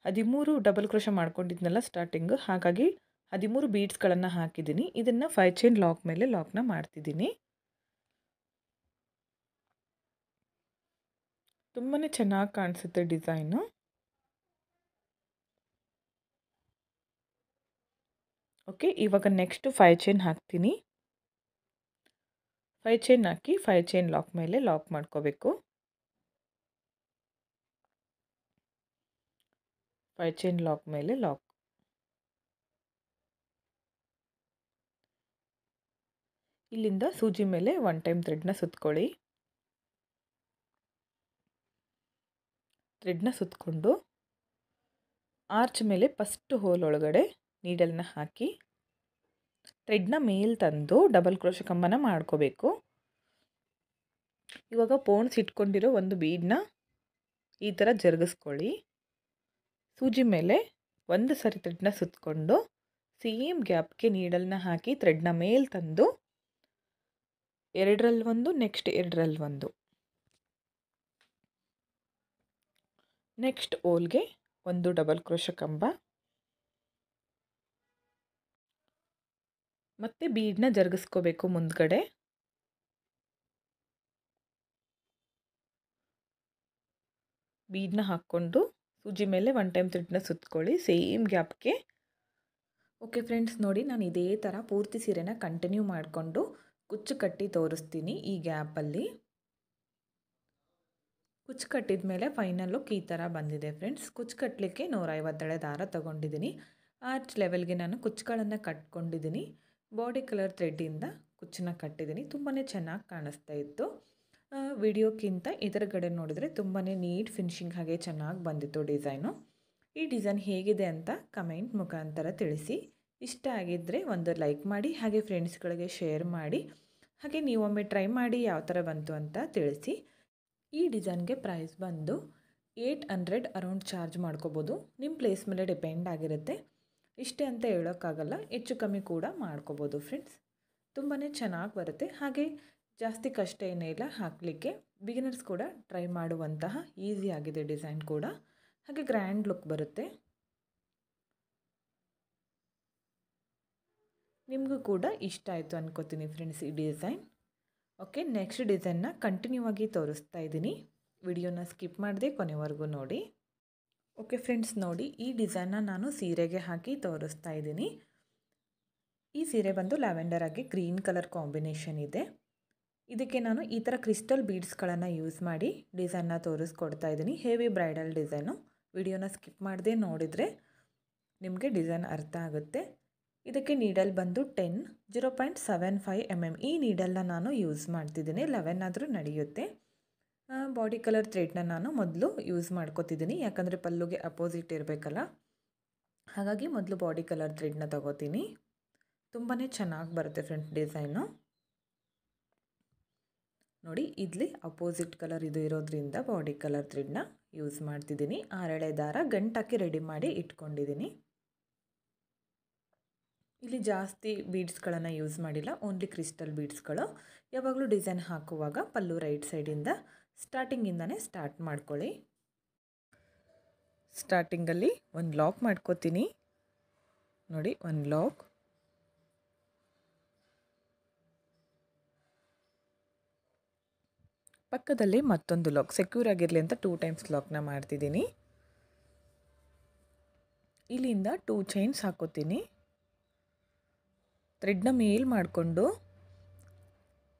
13 ಡಬಲ್ ಕ್ರೋಶೆ ಮಾಡ್ಕೊಂಡಿದ್ನಲ್ಲ ಸ್ಟಾರ್ಟಿಂಗು, ಹಾಗಾಗಿ 13 ಬೀಡ್ಸ್ಗಳನ್ನು ಹಾಕಿದ್ದೀನಿ. ಇದನ್ನು 5 ಚೈನ್ ಲಾಕ್ ಮೇಲೆ ಲಾಕ್ನ ಮಾಡ್ತಿದ್ದೀನಿ. ತುಂಬಾ ಚೆನ್ನಾಗಿ ಕಾಣಿಸುತ್ತೆ ಡಿಸೈನು. ಓಕೆ, ಇವಾಗ ನೆಕ್ಸ್ಟ್ 5 ಚೈನ್ ಹಾಕ್ತೀನಿ. 5 ಚೈನ್ ಹಾಕಿ 5 ಚೈನ್ ಲಾಕ್ ಮೇಲೆ ಲಾಕ್ ಮಾಡ್ಕೋಬೇಕು. 5 ಚೈನ್ ಲಾಕ್ ಮೇಲೆ ಲಾಕ್. ಇಲ್ಲಿಂದ ಸೂಜಿ ಮೇಲೆ 1 ಟೈಮ್ ಥ್ರೆಡ್ನ ಸುತ್ಕೊಳ್ಳಿ. ಥ್ರೆಡ್ನ ಸುತ್ಕೊಂಡು ಆರ್ಚ್ ಮೇಲೆ ಫಸ್ಟ್ ಹೋಲ್ ಒಳಗಡೆ ನೀಡಲ್ನ ಹಾಕಿ ಥ್ರೆಡ್ನ ಮೇಲೆ ತಂದು ಡಬಲ್ ಕ್ರೋಶೆ ಕಂಬನ ಮಾಡ್ಕೋಬೇಕು. ಇವಾಗ ಪೋಣಿಸಿ ಇಟ್ಕೊಂಡಿರೋ ಒಂದು ಬೀಡನ್ನ ಈ ಥರ ಜರುಗಿಸ್ಕೊಳ್ಳಿ. ಸೂಜಿ ಮೇಲೆ ಒಂದು ಸರಿ ಥ್ರೆಡ್ನ ಸುತ್ತಕೊಂಡು ಸೇಮ್ ಗ್ಯಾಪ್ಗೆ ನೀಡಲ್ನ ಹಾಕಿ ಥ್ರೆಡ್ನ ಮೇಲೆ ತಂದು ಎರಡರಲ್ಲಿ ಒಂದು, ನೆಕ್ಸ್ಟ್ ಎರಡರಲ್ಲಿ ಒಂದು, ನೆಕ್ಸ್ಟ್ ಓಲ್ಗೆ ಒಂದು ಡಬಲ್ ಕ್ರೋಶೆ ಕಂಬ ಮತ್ತು ಬೀಡನ್ನ ಜರುಗಿಸ್ಕೋಬೇಕು ಮುಂದ್ಗಡೆ. ಬೀಡನ್ನ ಹಾಕ್ಕೊಂಡು ಸೂಜಿ ಮೇಲೆ ಒನ್ ಟೈಮ್ ಥ್ರೆಡ್ನ ಸುತ್ತಕೊಳ್ಳಿ ಸೇಮ್ ಗ್ಯಾಪ್ಗೆ. ಓಕೆ ಫ್ರೆಂಡ್ಸ್, ನೋಡಿ ನಾನು ಇದೇ ಥರ ಪೂರ್ತಿ ಸೀರೆನ ಕಂಟಿನ್ಯೂ ಮಾಡಿಕೊಂಡು ಕುಚ್ಚು ಕಟ್ಟಿ ತೋರಿಸ್ತೀನಿ. ಈ ಗ್ಯಾಪಲ್ಲಿ ಕುಚ್ಚು ಕಟ್ಟಿದ ಮೇಲೆ ಫೈನಲ್ ಲುಕ್ ಈ ಥರ ಬಂದಿದೆ ಫ್ರೆಂಡ್ಸ್. ಕುಚ್ಚು ಕಟ್ಟಲಿಕ್ಕೆ 150 ದಾರ ತೊಗೊಂಡಿದ್ದೀನಿ. ಆರ್ಚ್ ಲೆವೆಲ್ಗೆ ನಾನು ಕುಚ್ಚುಗಳನ್ನು ಕಟ್ಕೊಂಡಿದ್ದೀನಿ. Body colour ಥ್ರೆಡ್ಡಿಂದ ಕುಚ್ಚನ್ನ ಕಟ್ಟಿದ್ದೀನಿ. ತುಂಬಾ ಚೆನ್ನಾಗಿ ಕಾಣಿಸ್ತಾ ಇತ್ತು. ವಿಡಿಯೋಕ್ಕಿಂತ ಎದುರುಗಡೆ ನೋಡಿದರೆ ತುಂಬಾ ನೀಟ್ ಫಿನಿಶಿಂಗ್ ಹಾಗೆ ಚೆನ್ನಾಗಿ ಬಂದಿತ್ತು ಡಿಸೈನು. ಈ ಡಿಸೈನ್ ಹೇಗಿದೆ ಅಂತ ಕಮೆಂಟ್ ಮುಖಾಂತರ ತಿಳಿಸಿ. ಇಷ್ಟ ಆಗಿದ್ದರೆ ಒಂದು ಲೈಕ್ ಮಾಡಿ, ಹಾಗೆ ಫ್ರೆಂಡ್ಸ್ಗಳಿಗೆ ಶೇರ್ ಮಾಡಿ, ಹಾಗೆ ನೀವೊಮ್ಮೆ ಟ್ರೈ ಮಾಡಿ ಯಾವ ಥರ ಬಂತು ಅಂತ ತಿಳಿಸಿ. ಈ ಡಿಸೈನ್ಗೆ ಪ್ರೈಸ್ ಬಂದು 800 ಅರೌಂಡ್ ಚಾರ್ಜ್ ಮಾಡ್ಕೋಬೋದು. ನಿಮ್ಮ ಪ್ಲೇಸ್ ಮೇಲೆ ಡಿಪೆಂಡ್ ಆಗಿರುತ್ತೆ. ಇಷ್ಟೇ ಅಂತ ಹೇಳೋಕ್ಕಾಗಲ್ಲ, ಹೆಚ್ಚು ಕಮ್ಮಿ ಕೂಡ ಮಾಡ್ಕೋಬೋದು ಫ್ರೆಂಡ್ಸ್. ತುಂಬಾ ಚೆನ್ನಾಗಿ ಬರುತ್ತೆ. ಹಾಗೆ ಜಾಸ್ತಿ ಕಷ್ಟ ಏನೇ ಇಲ್ಲ ಹಾಕಲಿಕ್ಕೆ. ಬಿಗಿನರ್ಸ್ ಕೂಡ ಟ್ರೈ ಮಾಡುವಂತಹ ಈಸಿ ಆಗಿದೆ ಡಿಸೈನ್ ಕೂಡ. ಹಾಗೆ ಗ್ರ್ಯಾಂಡ್ ಲುಕ್ ಬರುತ್ತೆ. ನಿಮಗೂ ಕೂಡ ಇಷ್ಟ ಆಯಿತು ಅನ್ಕೋತೀನಿ ಫ್ರೆಂಡ್ಸ್ ಈ ಡಿಸೈನ್. ಓಕೆ, ನೆಕ್ಸ್ಟ್ ಡಿಸೈನ್ನ ಕಂಟಿನ್ಯೂ ಆಗಿ ತೋರಿಸ್ತಾ ಇದ್ದೀನಿ. ವಿಡಿಯೋನ ಸ್ಕಿಪ್ ಮಾಡದೆ ಕೊನೆವರೆಗೂ ನೋಡಿ. ಓಕೆ ಫ್ರೆಂಡ್ಸ್, ನೋಡಿ ಈ ಡಿಸೈನ್ನ ನಾನು ಸೀರೆಗೆ ಹಾಕಿ ತೋರಿಸ್ತಾ ಇದ್ದೀನಿ. ಈ ಸೀರೆ ಬಂದು ಲ್ಯಾವೆಂಡರ್ ಆಗಿ ಗ್ರೀನ್ ಕಲರ್ ಕಾಂಬಿನೇಷನ್ ಇದೆ. ಇದಕ್ಕೆ ನಾನು ಈ ಥರ ಕ್ರಿಸ್ಟಲ್ ಬೀಡ್ಸ್ಗಳನ್ನು ಯೂಸ್ ಮಾಡಿ ಡಿಸೈನ್ನ ತೋರಿಸ್ಕೊಡ್ತಾ ಇದ್ದೀನಿ. Heavy bridal design. ವಿಡಿಯೋನ ಸ್ಕಿಪ್ ಮಾಡದೆ ನೋಡಿದರೆ ನಿಮಗೆ ಡಿಸೈನ್ ಅರ್ಥ ಆಗುತ್ತೆ. ಇದಕ್ಕೆ ನೀಡಲ್ ಬಂದು 0.75 mm ಈ ನೀಡಲ್ನ ನಾನು ಯೂಸ್ ಮಾಡ್ತಿದ್ದೀನಿ. 11 ಆದರೂ ನಡೆಯುತ್ತೆ. ಬಾಡಿ ಕಲರ್ ಥ್ರೆಡ್ನ ನಾನು ಮೊದಲು ಯೂಸ್ ಮಾಡ್ಕೋತಿದ್ದೀನಿ, ಯಾಕಂದರೆ ಪಲ್ಲುಗೆ ಅಪೋಸಿಟ್ ಇರಬೇಕಲ್ಲ. ಹಾಗಾಗಿ ಮೊದಲು ಬಾಡಿ ಕಲರ್ ಥ್ರೆಡ್ನ ತಗೋತೀನಿ. ತುಂಬಾ ಚೆನ್ನಾಗಿ ಬರುತ್ತೆ ಫ್ರೆಂಡ್ಸ್ ಡಿಸೈನು. ನೋಡಿ, ಇಲ್ಲಿ ಅಪೋಸಿಟ್ ಕಲರ್ ಇದು ಇರೋದ್ರಿಂದ ಬಾಡಿ ಕಲರ್ ಥ್ರೆಡ್ನ ಯೂಸ್ ಮಾಡ್ತಿದ್ದೀನಿ. 6 ಎಳೆ ದಾರ ಗಂಟಾಕಿ ರೆಡಿ ಮಾಡಿ ಇಟ್ಕೊಂಡಿದ್ದೀನಿ. ಇಲ್ಲಿ ಜಾಸ್ತಿ ಬೀಡ್ಸ್ಗಳನ್ನು ಯೂಸ್ ಮಾಡಿಲ್ಲ, ಓನ್ಲಿ ಕ್ರಿಸ್ಟಲ್ ಬೀಡ್ಸ್ಗಳು. ಯಾವಾಗಲೂ ಡಿಸೈನ್ ಹಾಕುವಾಗ ಪಲ್ಲು ರೈಟ್ ಸೈಡಿಂದ ಸ್ಟಾರ್ಟಿಂಗಿಂದನೇ ಸ್ಟಾರ್ಟ್ ಮಾಡ್ಕೊಳ್ಳಿ. ಸ್ಟಾರ್ಟಿಂಗಲ್ಲಿ ಒಂದು ಲಾಕ್ ಮಾಡ್ಕೋತೀನಿ. ನೋಡಿ, ಒಂದು ಲಾಕ್, ಪಕ್ಕದಲ್ಲಿ ಮತ್ತೊಂದು ಲಾಕ್, ಸೆಕ್ಯೂರ್ ಆಗಿರಲಿ ಅಂತ 2 ಟೈಮ್ಸ್ ಲಾಕ್ನ ಮಾಡ್ತಿದ್ದೀನಿ. ಇಲ್ಲಿಂದ 2 ಚೈನ್ಸ್ ಹಾಕೋತೀನಿ. ಥ್ರೆಡ್ನ ಮೇಲ್ ಮಾಡಿಕೊಂಡು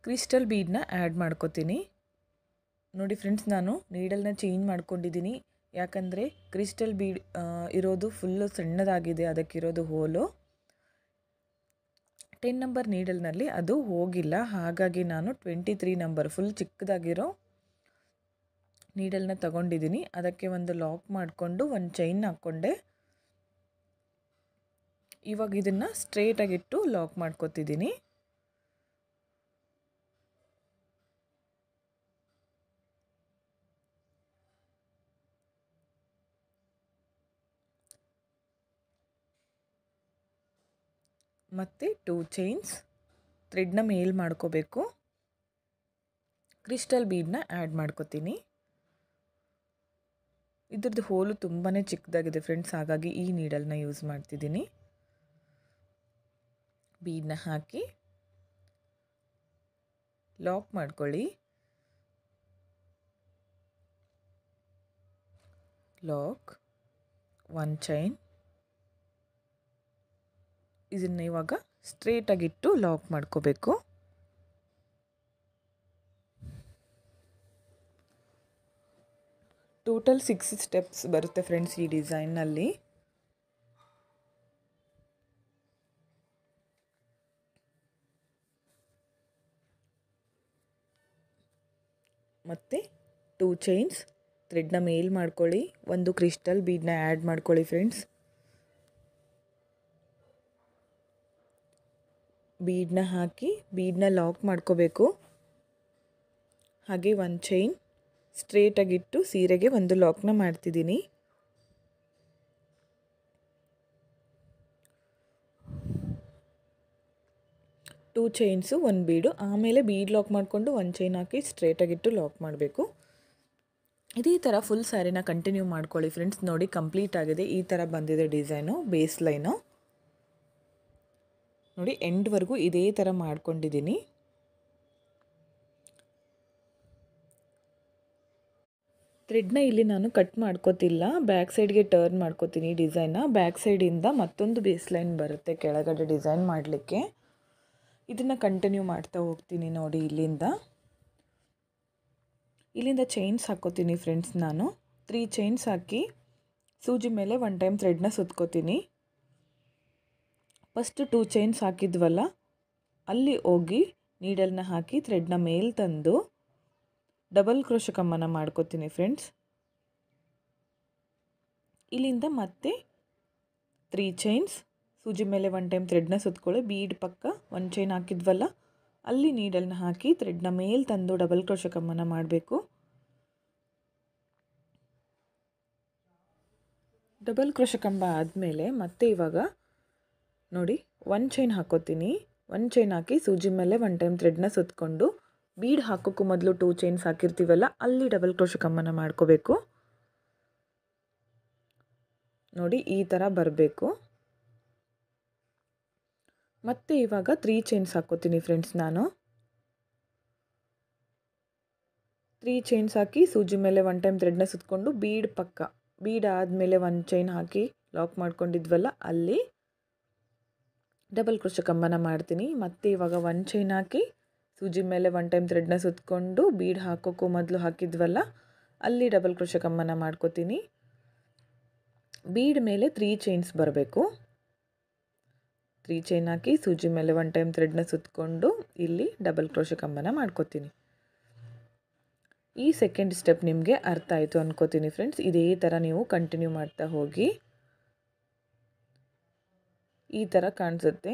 ಕ್ರಿಸ್ಟಲ್ ಬೀಡನ್ನ ಆ್ಯಡ್ ಮಾಡ್ಕೋತೀನಿ. ನೋಡಿ ಫ್ರೆಂಡ್ಸ್, ನಾನು ನೀಡಲ್ನ ಚೇಂಜ್ ಮಾಡ್ಕೊಂಡಿದ್ದೀನಿ, ಯಾಕಂದರೆ ಕ್ರಿಸ್ಟಲ್ ಬೀಡ್ ಇರೋದು ಫುಲ್ಲು ಸಣ್ಣದಾಗಿದೆ, ಅದಕ್ಕಿರೋದು ಹೋಲು. 10 ನಂಬರ್ ನೀಡಲ್ನಲ್ಲಿ ಅದು ಹೋಗಿಲ್ಲ, ಹಾಗಾಗಿ ನಾನು 23 ನಂಬರ್ ಫುಲ್ ಚಿಕ್ಕದಾಗಿರೋ ನೀಡಲ್ನ ತಗೊಂಡಿದ್ದೀನಿ. ಅದಕ್ಕೆ ಒಂದು ಲಾಕ್ ಮಾಡಿಕೊಂಡು ಒಂದು ಚೈನ್ ಹಾಕ್ಕೊಂಡೆ. ಇವಾಗ ಇದನ್ನು ಸ್ಟ್ರೇಟಾಗಿಟ್ಟು ಲಾಕ್ ಮಾಡ್ಕೊತಿದ್ದೀನಿ. ಮತ್ತು 2 ಚೈನ್ಸ್ ಥ್ರೆಡ್ನ ಮೇಲ್ ಮಾಡ್ಕೋಬೇಕು. ಕ್ರಿಸ್ಟಲ್ ಬೀಡನ್ನ ಆ್ಯಡ್ ಮಾಡ್ಕೋತೀನಿ. ಇದ್ರದ್ದು ಹೋಲು ತುಂಬಾ ಚಿಕ್ಕದಾಗಿದೆ ಫ್ರೆಂಡ್ಸ್, ಹಾಗಾಗಿ ಈ ನೀಡಲ್ನ ಯೂಸ್ ಮಾಡ್ತಿದ್ದೀನಿ. ಬೀಡನ್ನ ಹಾಕಿ ಲಾಕ್ ಮಾಡ್ಕೊಳ್ಳಿ. Lock, 1 chain. ಇದನ್ನು ಇವಾಗ ಸ್ಟ್ರೇಟಾಗಿಟ್ಟು ಲಾಕ್ ಮಾಡ್ಕೋಬೇಕು. ಟೋಟಲ್ 6 ಸ್ಟೆಪ್ಸ್ ಬರುತ್ತೆ ಫ್ರೆಂಡ್ಸ್ ಈ ಡಿಸೈನ್ನಲ್ಲಿ. ಮತ್ತು 2 ಚೈನ್ಸ್ ಥ್ರೆಡ್ನ ಮೇಲ್ ಮಾಡ್ಕೊಳ್ಳಿ. ಒಂದು ಕ್ರಿಸ್ಟಲ್ ಬೀಡನ್ನ ಆ್ಯಡ್ ಮಾಡ್ಕೊಳ್ಳಿ ಫ್ರೆಂಡ್ಸ್. ಬೀಡನ್ನ ಹಾಕಿ ಬೀಡನ್ನ ಲಾಕ್ ಮಾಡ್ಕೋಬೇಕು. ಹಾಗೆ 1 ಚೈನ್ ಸ್ಟ್ರೇಟಾಗಿಟ್ಟು ಸೀರೆಗೆ ಒಂದು ಲಾಕ್ನ ಮಾಡ್ತಿದ್ದೀನಿ. 2 ಚೈನ್ಸು 1 ಬೀಡು, ಆಮೇಲೆ ಬೀಡ್ ಲಾಕ್ ಮಾಡಿಕೊಂಡು 1 ಚೈನ್ ಹಾಕಿ ಸ್ಟ್ರೇಟಾಗಿಟ್ಟು ಲಾಕ್ ಮಾಡಬೇಕು. ಇದೇ ಥರ ಫುಲ್ ಸ್ಯಾರಿನ ಕಂಟಿನ್ಯೂ ಮಾಡ್ಕೊಳ್ಳಿ ಫ್ರೆಂಡ್ಸ್. ನೋಡಿ ಕಂಪ್ಲೀಟ್ ಆಗಿದೆ, ಈ ಥರ ಬಂದಿದೆ ಡಿಸೈನು, ಬೇಸ್ ಲೈನು ನೋಡಿ ಎಂಡ್ವರೆಗೂ ಇದೇ ಥರ ಮಾಡ್ಕೊಂಡಿದ್ದೀನಿ. ಥ್ರೆಡ್ನ ಇಲ್ಲಿ ನಾನು ಕಟ್ ಮಾಡ್ಕೋತಿಲ್ಲ, ಬ್ಯಾಕ್ ಸೈಡ್ಗೆ ಟರ್ನ್ ಮಾಡ್ಕೋತೀನಿ ಡಿಸೈನ್ನ. ಬ್ಯಾಕ್ ಸೈಡಿಂದ ಮತ್ತೊಂದು ಬೇಸ್ ಲೈನ್ ಬರುತ್ತೆ ಕೆಳಗಡೆ ಡಿಸೈನ್ ಮಾಡಲಿಕ್ಕೆ, ಇದನ್ನು ಕಂಟಿನ್ಯೂ ಮಾಡ್ತಾ ಹೋಗ್ತೀನಿ. ನೋಡಿ ಇಲ್ಲಿಂದ ಚೈನ್ಸ್ ಹಾಕ್ಕೋತೀನಿ ಫ್ರೆಂಡ್ಸ್. ನಾನು 3 ಚೈನ್ಸ್ ಹಾಕಿ ಸೂಜಿ ಮೇಲೆ 1 ಟೈಮ್ ಥ್ರೆಡ್ನ ಸುತ್ಕೋತೀನಿ. ಫಸ್ಟ್ 2 ಚೈನ್ಸ್ ಹಾಕಿದ್ವಲ್ಲ ಅಲ್ಲಿ ಹೋಗಿ ನೀಡಲ್ನ ಹಾಕಿ ಥ್ರೆಡ್ನ ಮೇಲೆ ತಂದು ಡಬಲ್ ಕ್ರೋಶ ಕಮ್ಮನ ಮಾಡ್ಕೋತೀನಿ ಫ್ರೆಂಡ್ಸ್. ಇಲ್ಲಿಂದ ಮತ್ತೆ 3 ಚೈನ್ಸ್ ಸೂಜಿ ಮೇಲೆ 1 ಟೈಮ್ ಥ್ರೆಡ್ನ ಸುತ್ಕೊಳ್ಳಿ. ಬೀಡ್ ಪಕ್ಕ 1 ಚೈನ್ ಹಾಕಿದ್ವಲ್ಲ ಅಲ್ಲಿ ನೀಡಲ್ನ ಹಾಕಿ ಥ್ರೆಡ್ನ ಮೇಲೆ ತಂದು ಡಬಲ್ ಕ್ರೋಶ ಕಮ್ಮನ ಮಾಡಬೇಕು. ಡಬಲ್ ಕ್ರೋಶ ಕಂಬ ಆದಮೇಲೆ ಮತ್ತೆ ಇವಾಗ ನೋಡಿ 1 ಚೈನ್ ಹಾಕೋತೀನಿ. 1 ಚೈನ್ ಹಾಕಿ ಸೂಜಿ ಮೇಲೆ 1 ಟೈಮ್ ಥ್ರೆಡ್ನ ಸುತ್ಕೊಂಡು ಬೀಡ್ ಹಾಕೋಕ್ಕೂ ಮೊದಲು 2 ಚೈನ್ಸ್ ಹಾಕಿರ್ತೀವಲ್ಲ ಅಲ್ಲಿ ಡಬಲ್ ಕ್ರೋಶ ಕಮ್ಮನ ಮಾಡ್ಕೋಬೇಕು. ನೋಡಿ ಈ ಥರ ಬರಬೇಕು. ಮತ್ತೆ ಇವಾಗ 3 ಚೈನ್ಸ್ ಹಾಕೋತೀನಿ ಫ್ರೆಂಡ್ಸ್. ನಾನು 3 ಚೈನ್ಸ್ ಹಾಕಿ ಸೂಜಿ ಮೇಲೆ 1 ಟೈಮ್ ಥ್ರೆಡ್ನ ಸುತ್ಕೊಂಡು ಬೀಡ್ ಪಕ್ಕ, ಬೀಡ್ ಆದಮೇಲೆ 1 ಚೈನ್ ಹಾಕಿ ಲಾಕ್ ಮಾಡ್ಕೊಂಡಿದ್ವಲ್ಲ ಅಲ್ಲಿ ಡಬಲ್ ಕ್ರೋಶ ಕಂಬನ ಮಾಡ್ತೀನಿ. ಮತ್ತೆ ಇವಾಗ 1 ಚೈನ್ ಹಾಕಿ ಸೂಜಿ ಮೇಲೆ 1 ಟೈಮ್ ಥ್ರೆಡ್ನ ಸುತ್ಕೊಂಡು ಬೀಡ್ ಹಾಕೋಕ್ಕೂ ಮೊದಲು ಹಾಕಿದ್ವಲ್ಲ ಅಲ್ಲಿ ಡಬಲ್ ಕ್ರೋಶ ಕಂಬನ ಮಾಡ್ಕೋತೀನಿ. ಬೀಡ್ ಮೇಲೆ 3 ಚೈನ್ಸ್ ಬರಬೇಕು. 3 ಚೈನ್ ಹಾಕಿ ಸೂಜಿ ಮೇಲೆ 1 ಟೈಮ್ ಥ್ರೆಡ್ನ ಸುತ್ಕೊಂಡು ಇಲ್ಲಿ ಡಬಲ್ ಕ್ರೋಶ ಕಂಬನ ಮಾಡ್ಕೋತೀನಿ. ಈ ಸೆಕೆಂಡ್ ಸ್ಟೆಪ್ ನಿಮಗೆ ಅರ್ಥ ಆಯಿತು ಅನ್ಕೋತೀನಿ ಫ್ರೆಂಡ್ಸ್. ಇದೇ ಥರ ನೀವು ಕಂಟಿನ್ಯೂ ಮಾಡ್ತಾ ಹೋಗಿ. ಈ ಥರ ಕಾಣಿಸುತ್ತೆ.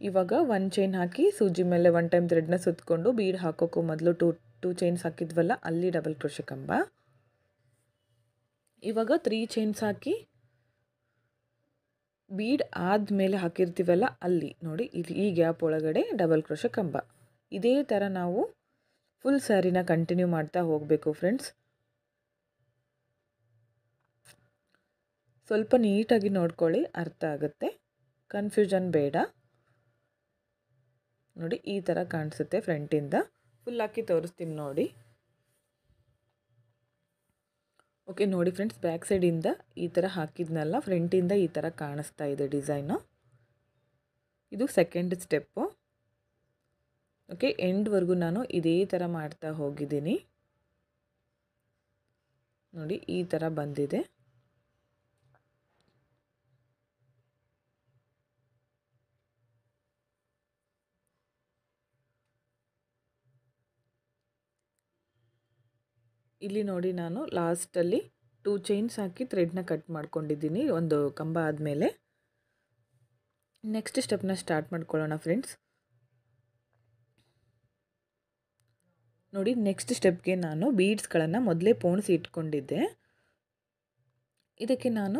ಇವಾಗ 1 ಚೈನ್ ಹಾಕಿ ಸೂಜಿ ಮೇಲೆ 1 ಟೈಮ್ ಥ್ರೆಡ್ನ ಸುತ್ಕೊಂಡು ಬೀಡ್ ಹಾಕೋಕ್ಕೂ ಮೊದಲು 2 ಚೈನ್ಸ್ ಹಾಕಿದ್ವಲ್ಲ ಅಲ್ಲಿ ಡಬಲ್ ಕ್ರೋಶ ಕಂಬ. ಇವಾಗ 3 ಚೈನ್ಸ್ ಹಾಕಿ ಬೀಡ್ ಆದಮೇಲೆ ಹಾಕಿರ್ತೀವಲ್ಲ ಅಲ್ಲಿ ನೋಡಿ ಈ ಗ್ಯಾಪ್ ಒಳಗಡೆ ಡಬಲ್ ಕ್ರೋಶ ಕಂಬ. ಇದೇ ಥರ ನಾವು ಫುಲ್ ಸ್ಯಾರಿನ ಕಂಟಿನ್ಯೂ ಮಾಡ್ತಾ ಹೋಗಬೇಕು ಫ್ರೆಂಡ್ಸ್. ಸ್ವಲ್ಪ ನೀಟಾಗಿ ನೋಡ್ಕೊಳ್ಳಿ, ಅರ್ಥ ಆಗುತ್ತೆ, ಕನ್ಫ್ಯೂಷನ್ ಬೇಡ. ನೋಡಿ ಈ ಥರ ಕಾಣಿಸುತ್ತೆ ಫ್ರಂಟಿಂದ. ಫುಲ್ ಹಾಕಿ ತೋರಿಸ್ತೀನಿ ನೋಡಿ. ಓಕೆ ನೋಡಿ ಫ್ರೆಂಡ್ಸ್, ಬ್ಯಾಕ್ ಸೈಡಿಂದ ಈ ಥರ ಹಾಕಿದ್ನಲ್ಲ, ಫ್ರಂಟಿಂದ ಈ ಥರ ಕಾಣಿಸ್ತಾ ಇದೆ ಡಿಸೈನು. ಇದು ಸೆಕೆಂಡ್ ಸ್ಟೆಪ್ಪು. ಓಕೆ, ಎಂಡ್ವರೆಗೂ ನಾನು ಇದೇ ಥರ ಮಾಡ್ತಾ ಹೋಗಿದ್ದೀನಿ. ನೋಡಿ ಈ ಥರ ಬಂದಿದೆ. ಇಲ್ಲಿ ನೋಡಿ ನಾನು ಲಾಸ್ಟಲ್ಲಿ 2 ಚೈನ್ಸ್ ಹಾಕಿ ಥ್ರೆಡ್ನ ಕಟ್ ಮಾಡ್ಕೊಂಡಿದ್ದೀನಿ ಒಂದು ಕಂಬ ಆದಮೇಲೆ. ನೆಕ್ಸ್ಟ್ ಸ್ಟೆಪ್ನ ಸ್ಟಾರ್ಟ್ ಮಾಡ್ಕೊಳ್ಳೋಣ ಫ್ರೆಂಡ್ಸ್. ನೋಡಿ ನೆಕ್ಸ್ಟ್ ಸ್ಟೆಪ್ಗೆ ನಾನು ಬೀಡ್ಸ್ಗಳನ್ನು ಮೊದಲೇ ಪೋಣಿಸಿ ಇಟ್ಕೊಂಡಿದ್ದೆ. ಇದಕ್ಕೆ ನಾನು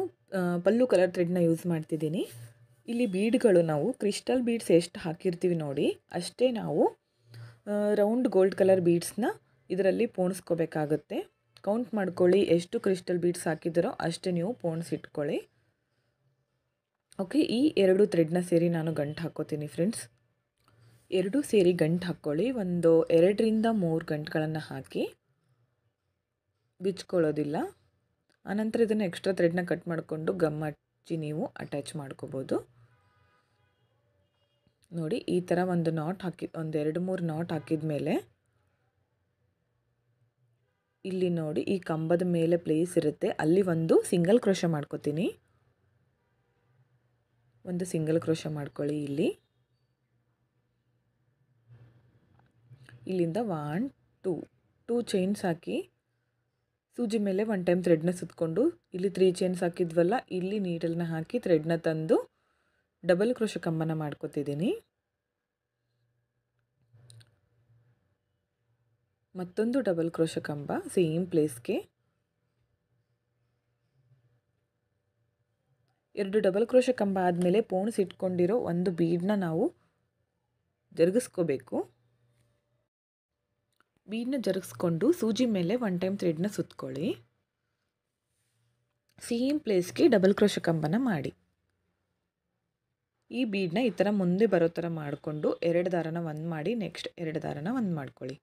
ಪಲ್ಲು ಕಲರ್ ಥ್ರೆಡ್ನ ಯೂಸ್ ಮಾಡ್ತಿದ್ದೀನಿ. ಇಲ್ಲಿ ಬೀಡ್ಗಳು ನಾವು ಕ್ರಿಸ್ಟಲ್ ಬೀಡ್ಸ್ ಎಷ್ಟು ಹಾಕಿರ್ತೀವಿ ನೋಡಿ ಅಷ್ಟೇ ನಾವು ರೌಂಡ್ ಗೋಲ್ಡ್ ಕಲರ್ ಬೀಡ್ಸ್ನ ಇದರಲ್ಲಿ ಪೋಣಿಸ್ಕೋಬೇಕಾಗುತ್ತೆ. ಕೌಂಟ್ ಮಾಡ್ಕೊಳ್ಳಿ, ಎಷ್ಟು ಕ್ರಿಸ್ಟಲ್ ಬೀಡ್ಸ್ ಹಾಕಿದ್ದೀರೋ ಅಷ್ಟೇ ನೀವು ಪೋಣಿಸಿಟ್ಕೊಳ್ಳಿ. ಓಕೆ, ಈ 2 ಥ್ರೆಡ್ನ ಸೇರಿ ನಾನು ಗಂಟು ಹಾಕ್ಕೋತೀನಿ ಫ್ರೆಂಡ್ಸ್. 2 ಸೇರಿ ಗಂಟು ಹಾಕ್ಕೊಳ್ಳಿ. ಒಂದು 2ರಿಂದ 3 ಗಂಟುಗಳನ್ನು ಹಾಕಿ ಬಿಚ್ಕೊಳ್ಳೋದಿಲ್ಲ. ಆನಂತರ ಇದನ್ನು ಎಕ್ಸ್ಟ್ರಾ ಥ್ರೆಡ್ನ ಕಟ್ ಮಾಡಿಕೊಂಡು ಗಮ್ ಹಚ್ಚಿ ನೀವು ಅಟ್ಯಾಚ್ ಮಾಡ್ಕೋಬೋದು. ನೋಡಿ ಈ ಥರ ಒಂದು ನಾಟ್ ಹಾಕಿ ಒಂದು 2-3 ನಾಟ್ ಹಾಕಿದ ಮೇಲೆ ಇಲ್ಲಿ ನೋಡಿ ಈ ಕಂಬದ ಮೇಲೆ ಪ್ಲೇಸ್ ಇರುತ್ತೆ, ಅಲ್ಲಿ ಒಂದು ಸಿಂಗಲ್ ಕ್ರೋಶ ಮಾಡ್ಕೋತೀನಿ. ಒಂದು ಸಿಂಗಲ್ ಕ್ರೋಶ ಮಾಡ್ಕೊಳ್ಳಿ. ಇಲ್ಲಿಂದ 1 2 ಚೈನ್ಸ್ ಹಾಕಿ ಸೂಜಿ ಮೇಲೆ 1 ಟೈಮ್ ಥ್ರೆಡ್ನ ಸುತ್ಕೊಂಡು ಇಲ್ಲಿ 3 ಚೈನ್ಸ್ ಹಾಕಿದ್ವಲ್ಲ ಇಲ್ಲಿ ನೀಡಲ್ನ ಹಾಕಿ ಥ್ರೆಡ್ನ ತಂದು ಡಬಲ್ ಕ್ರೋಶ ಕಂಬನ ಮಾಡ್ಕೋತಿದ್ದೀನಿ. ಮತ್ತೊಂದು ಡಬಲ್ ಕ್ರೋಶ ಕಂಬ ಸೇಮ್ ಪ್ಲೇಸ್ಗೆ. 2 ಡಬಲ್ ಕ್ರೋಶೆ ಕಂಬ ಆದಮೇಲೆ ಪೋಣಿಸಿಟ್ಕೊಂಡಿರೋ ಒಂದು ಬೀಡನ್ನ ನಾವು ಜರುಗಿಸ್ಕೋಬೇಕು. ಬೀಡನ್ನ ಜರುಗಿಸ್ಕೊಂಡು ಸೂಜಿ ಮೇಲೆ 1 ಟೈಮ್ ಥ್ರೆಡ್ನ ಸುತ್ಕೊಳ್ಳಿ. ಸೇಮ್ ಪ್ಲೇಸ್ಗೆ ಡಬಲ್ ಕ್ರೋಶೆ ಕಂಬನ ಮಾಡಿ. ಈ ಬೀಡನ್ನ ಈ ಥರ ಮುಂದೆ ಬರೋ ಥರ ಮಾಡಿಕೊಂಡು 2 ದಾರನ ಒಂದು ಮಾಡಿ ನೆಕ್ಸ್ಟ್ 2 ದಾರನ ಒಂದು ಮಾಡ್ಕೊಳ್ಳಿ.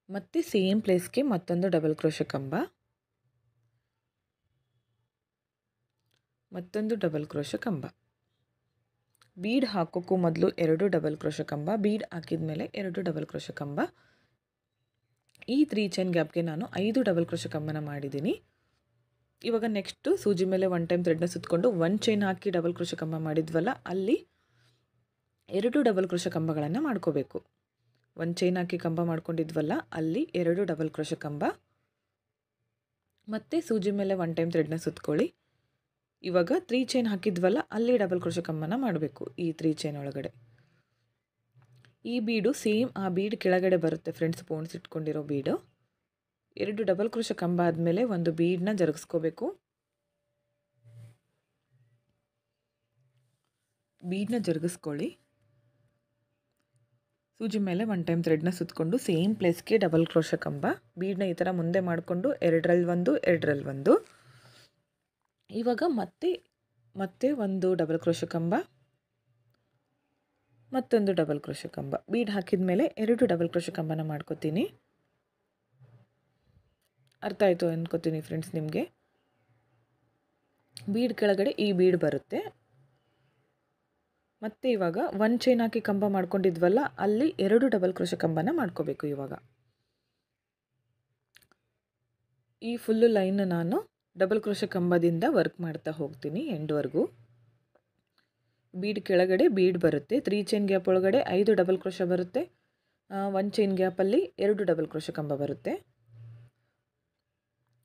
ಮತ್ತು ಸೇಮ್ ಪ್ಲೇಸ್ಗೆ ಮತ್ತೊಂದು ಡಬಲ್ ಕ್ರೋಶೆ ಕಂಬ, ಮತ್ತೊಂದು ಡಬಲ್ ಕ್ರೋಶೆ ಕಂಬ. ಬೀಡ್ ಹಾಕೋಕ್ಕೂ ಮೊದಲು 2 ಡಬಲ್ ಕ್ರೋಶೆ ಕಂಬ, ಬೀಡ್ ಹಾಕಿದ ಮೇಲೆ 2 ಡಬಲ್ ಕ್ರೋಶೆ ಕಂಬ. ಈ 3 ಚೈನ್ ಗ್ಯಾಪ್ಗೆ ನಾನು 5 ಡಬಲ್ ಕ್ರೋಶೆ ಕಂಬನ ಮಾಡಿದ್ದೀನಿ. ಇವಾಗ ನೆಕ್ಸ್ಟು ಸೂಜಿ ಮೇಲೆ 1 ಟೈಮ್ ಥ್ರೆಡ್ನ ಸುತ್ತಕೊಂಡು 1 ಚೈನ್ ಹಾಕಿ ಡಬಲ್ ಕ್ರೋಶೆ ಕಂಬ ಮಾಡಿದ್ವಲ್ಲ, ಅಲ್ಲಿ 2 ಡಬಲ್ ಕ್ರೋಶೆ ಕಂಬಗಳನ್ನು ಮಾಡ್ಕೋಬೇಕು. 1 ಚೈನ್ ಹಾಕಿ ಕಂಬ ಮಾಡ್ಕೊಂಡಿದ್ವಲ್ಲ, ಅಲ್ಲಿ 2 ಡಬಲ್ ಕ್ರೋಶೆ ಕಂಬ, ಮತ್ತು ಸೂಜಿ ಮೇಲೆ 1 ಟೈಮ್ ಥ್ರೆಡ್ನ ಸುತ್ಕೊಳ್ಳಿ. ಇವಾಗ 3 ಚೈನ್ ಹಾಕಿದ್ವಲ್ಲ, ಅಲ್ಲಿ ಡಬಲ್ ಕ್ರೋಶೆ ಕಂಬನ ಮಾಡಬೇಕು. ಈ 3 ಚೈನ್ ಒಳಗಡೆ ಈ ಬೀಡು ಸೇಮ್ ಆ ಬೀಡ್ ಕೆಳಗಡೆ ಬರುತ್ತೆ ಫ್ರೆಂಡ್ಸ್, ಪೋಣಿಸಿಟ್ಕೊಂಡಿರೋ ಬೀಡು. 2 ಡಬಲ್ ಕ್ರೋಶೆ ಕಂಬ ಆದಮೇಲೆ ಒಂದು ಬೀಡನ್ನ ಜರುಗಿಸ್ಕೋಬೇಕು. ಬೀಡನ್ನ ಜರುಗಿಸ್ಕೊಳ್ಳಿ. ಸೂಜಿ ಮೇಲೆ 1 ಟೈಮ್ ಥ್ರೆಡ್ನ ಸುತ್ತಕೊಂಡು ಸೇಮ್ ಪ್ಲೇಸ್ಗೆ ಡಬಲ್ ಕ್ರೋಶೆ ಕಂಬ, ಬೀಡನ್ನ ಈ ಥರ ಮುಂದೆ ಮಾಡಿಕೊಂಡು 2ರಲ್ಲಿ 1 2ರಲ್ಲಿ 1. ಇವಾಗ ಮತ್ತೆ ಒಂದು ಡಬಲ್ ಕ್ರೋಶೆ ಕಂಬ, ಮತ್ತೊಂದು ಡಬಲ್ ಕ್ರೋಶೆ ಕಂಬ. ಬೀಡ್ ಹಾಕಿದ ಮೇಲೆ 2 ಡಬಲ್ ಕ್ರೋಶೆ ಕಂಬನ ಮಾಡ್ಕೋತೀನಿ. ಅರ್ಥ ಆಯಿತು ಅನ್ಕೋತೀನಿ ಫ್ರೆಂಡ್ಸ್ ನಿಮಗೆ. ಬೀಡ್ ಕೆಳಗಡೆ ಈ ಬೀಡ್ ಬರುತ್ತೆ. ಮತ್ತು ಇವಾಗ 1 ಚೈನ್ ಹಾಕಿ ಕಂಬ ಮಾಡ್ಕೊಂಡಿದ್ವಲ್ಲ, ಅಲ್ಲಿ 2 ಡಬಲ್ ಕ್ರೋಶೆ ಕಂಬನ ಮಾಡ್ಕೋಬೇಕು. ಇವಾಗ ಈ ಫುಲ್ಲು ಲೈನ್ ನಾನು ಡಬಲ್ ಕ್ರೋಶೆ ಕಂಬದಿಂದ ವರ್ಕ್ ಮಾಡ್ತಾ ಹೋಗ್ತೀನಿ ಎಂಡ್ವರೆಗೂ. ಬೀಡ್ ಕೆಳಗಡೆ ಬೀಡ್ ಬರುತ್ತೆ. 3 ಚೈನ್ ಗ್ಯಾಪ್ ಒಳಗಡೆ 5 ಡಬಲ್ ಕ್ರೋಶೆ ಬರುತ್ತೆ. 1 ಚೈನ್ ಗ್ಯಾಪಲ್ಲಿ 2 ಡಬಲ್ ಕ್ರೋಶೆ ಕಂಬ ಬರುತ್ತೆ.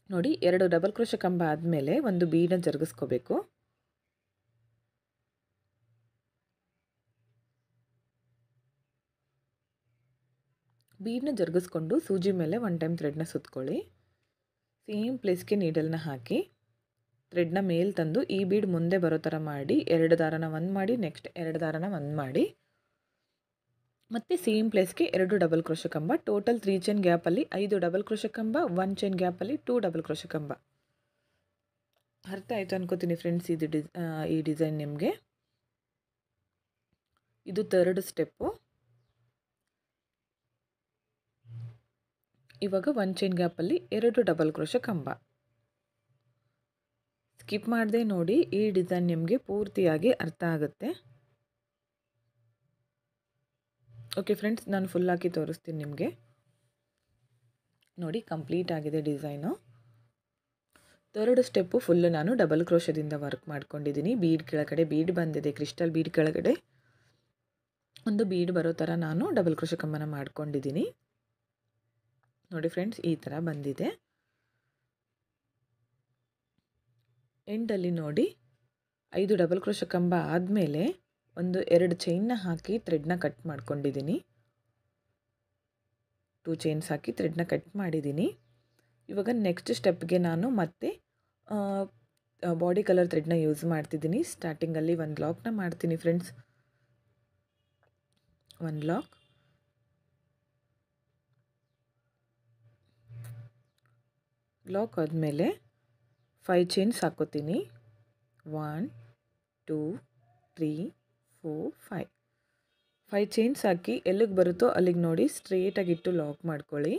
ನೋಡಿ, 2 ಡಬಲ್ ಕ್ರೋಶೆ ಕಂಬ ಆದಮೇಲೆ ಒಂದು ಬೀಡನ್ನ ಜರುಗಿಸ್ಕೋಬೇಕು. ಬೀಡನ್ನ ಜರುಗಿಸ್ಕೊಂಡು ಸೂಜಿ ಮೇಲೆ 1 ಟೈಮ್ ಥ್ರೆಡ್ನ ಸುತ್ಕೊಳ್ಳಿ. ಸೇಮ್ ಪ್ಲೇಸ್ಗೆ ನೀಡಲ್ನ ಹಾಕಿ ಥ್ರೆಡ್ನ ಮೇಲೆ ತಂದು ಈ ಬೀಡ್ ಮುಂದೆ ಬರೋ ಥರ ಮಾಡಿ 2 ದಾರನ ಒಂದು ಮಾಡಿ ನೆಕ್ಸ್ಟ್ 2 ದಾರನ ಒಂದು ಮಾಡಿ, ಮತ್ತು ಸೇಮ್ ಪ್ಲೇಸ್ಗೆ 2 ಡಬಲ್ ಕ್ರೋಶೆ ಕಂಬ. ಟೋಟಲ್ 3 ಚೈನ್ ಗ್ಯಾಪಲ್ಲಿ 5 ಡಬಲ್ ಕ್ರೋಶೆ ಕಂಬ, 1 ಚೈನ್ ಗ್ಯಾಪಲ್ಲಿ 2 ಡಬಲ್ ಕ್ರೋಶೆ ಕಂಬ. ಅರ್ಥ ಆಯಿತು ಅನ್ಕೋತೀನಿ ಫ್ರೆಂಡ್ಸ್ ಈ ಡಿಸೈನ್ ನಿಮಗೆ. ಇದು 3rd ಸ್ಟೆಪ್ಪು. ಇವಾಗ 1 ಚೈನ್ ಗ್ಯಾಪಲ್ಲಿ 2 ಡಬಲ್ ಕ್ರೋಶೆ ಕಂಬ. ಸ್ಕಿಪ್ ಮಾಡದೆ ನೋಡಿ, ಈ ಡಿಸೈನ್ ನಿಮಗೆ ಪೂರ್ತಿಯಾಗಿ ಅರ್ಥ ಆಗುತ್ತೆ. ಓಕೆ ಫ್ರೆಂಡ್ಸ್, ನಾನು ಫುಲ್ ಹಾಕಿ ತೋರಿಸ್ತೀನಿ ನಿಮಗೆ. ನೋಡಿ, ಕಂಪ್ಲೀಟ್ ಆಗಿದೆ ಡಿಸೈನು. 3rd ಸ್ಟೆಪ್ಪು ಫುಲ್ಲು ನಾನು ಡಬಲ್ ಕ್ರೋಶದಿಂದ ವರ್ಕ್ ಮಾಡ್ಕೊಂಡಿದ್ದೀನಿ. ಬೀಡ್ ಕೆಳಗಡೆ ಬೀಡ್ ಬಂದಿದೆ, ಕ್ರಿಸ್ಟಲ್ ಬೀಡ್ ಕೆಳಗಡೆ ಒಂದು ಬೀಡ್ ಬರೋ ಥರ ನಾನು ಡಬಲ್ ಕ್ರೋಶೆ ಕಂಬನ ಮಾಡ್ಕೊಂಡಿದ್ದೀನಿ. ನೋಡಿ ಫ್ರೆಂಡ್ಸ್, ಈ ಥರ ಬಂದಿದೆ. ಎಂಡಲ್ಲಿ ನೋಡಿ 5 ಡಬಲ್ ಕ್ರೋಶೆ ಕಂಬ ಆದಮೇಲೆ ಒಂದು 2 ಚೈನ್ನ ಹಾಕಿ ಥ್ರೆಡ್ನ ಕಟ್ ಮಾಡ್ಕೊಂಡಿದ್ದೀನಿ. 2 ಚೈನ್ಸ್ ಹಾಕಿ ಥ್ರೆಡ್ನ ಕಟ್ ಮಾಡಿದ್ದೀನಿ. ಇವಾಗ ನೆಕ್ಸ್ಟ್ ಸ್ಟೆಪ್ಗೆ ನಾನು ಮತ್ತೆ ಬಾಡಿ ಕಲರ್ ಥ್ರೆಡ್ನ ಯೂಸ್ ಮಾಡ್ತಿದ್ದೀನಿ. ಸ್ಟಾರ್ಟಿಂಗಲ್ಲಿ ಒಂದು ಲಾಕ್ನ ಮಾಡ್ತೀನಿ ಫ್ರೆಂಡ್ಸ್. 1 ಲಾಕ್ ಆದಮೇಲೆ 5 ಚೈನ್ಸ್ ಹಾಕೋತೀನಿ. 1 2 3 4 5 ಚೈನ್ಸ್ ಹಾಕಿ ಎಲ್ಲಿಗೆ ಬರುತ್ತೋ ಅಲ್ಲಿಗೆ ನೋಡಿ ಸ್ಟ್ರೇಟಾಗಿಟ್ಟು ಲಾಕ್ ಮಾಡ್ಕೊಳ್ಳಿ.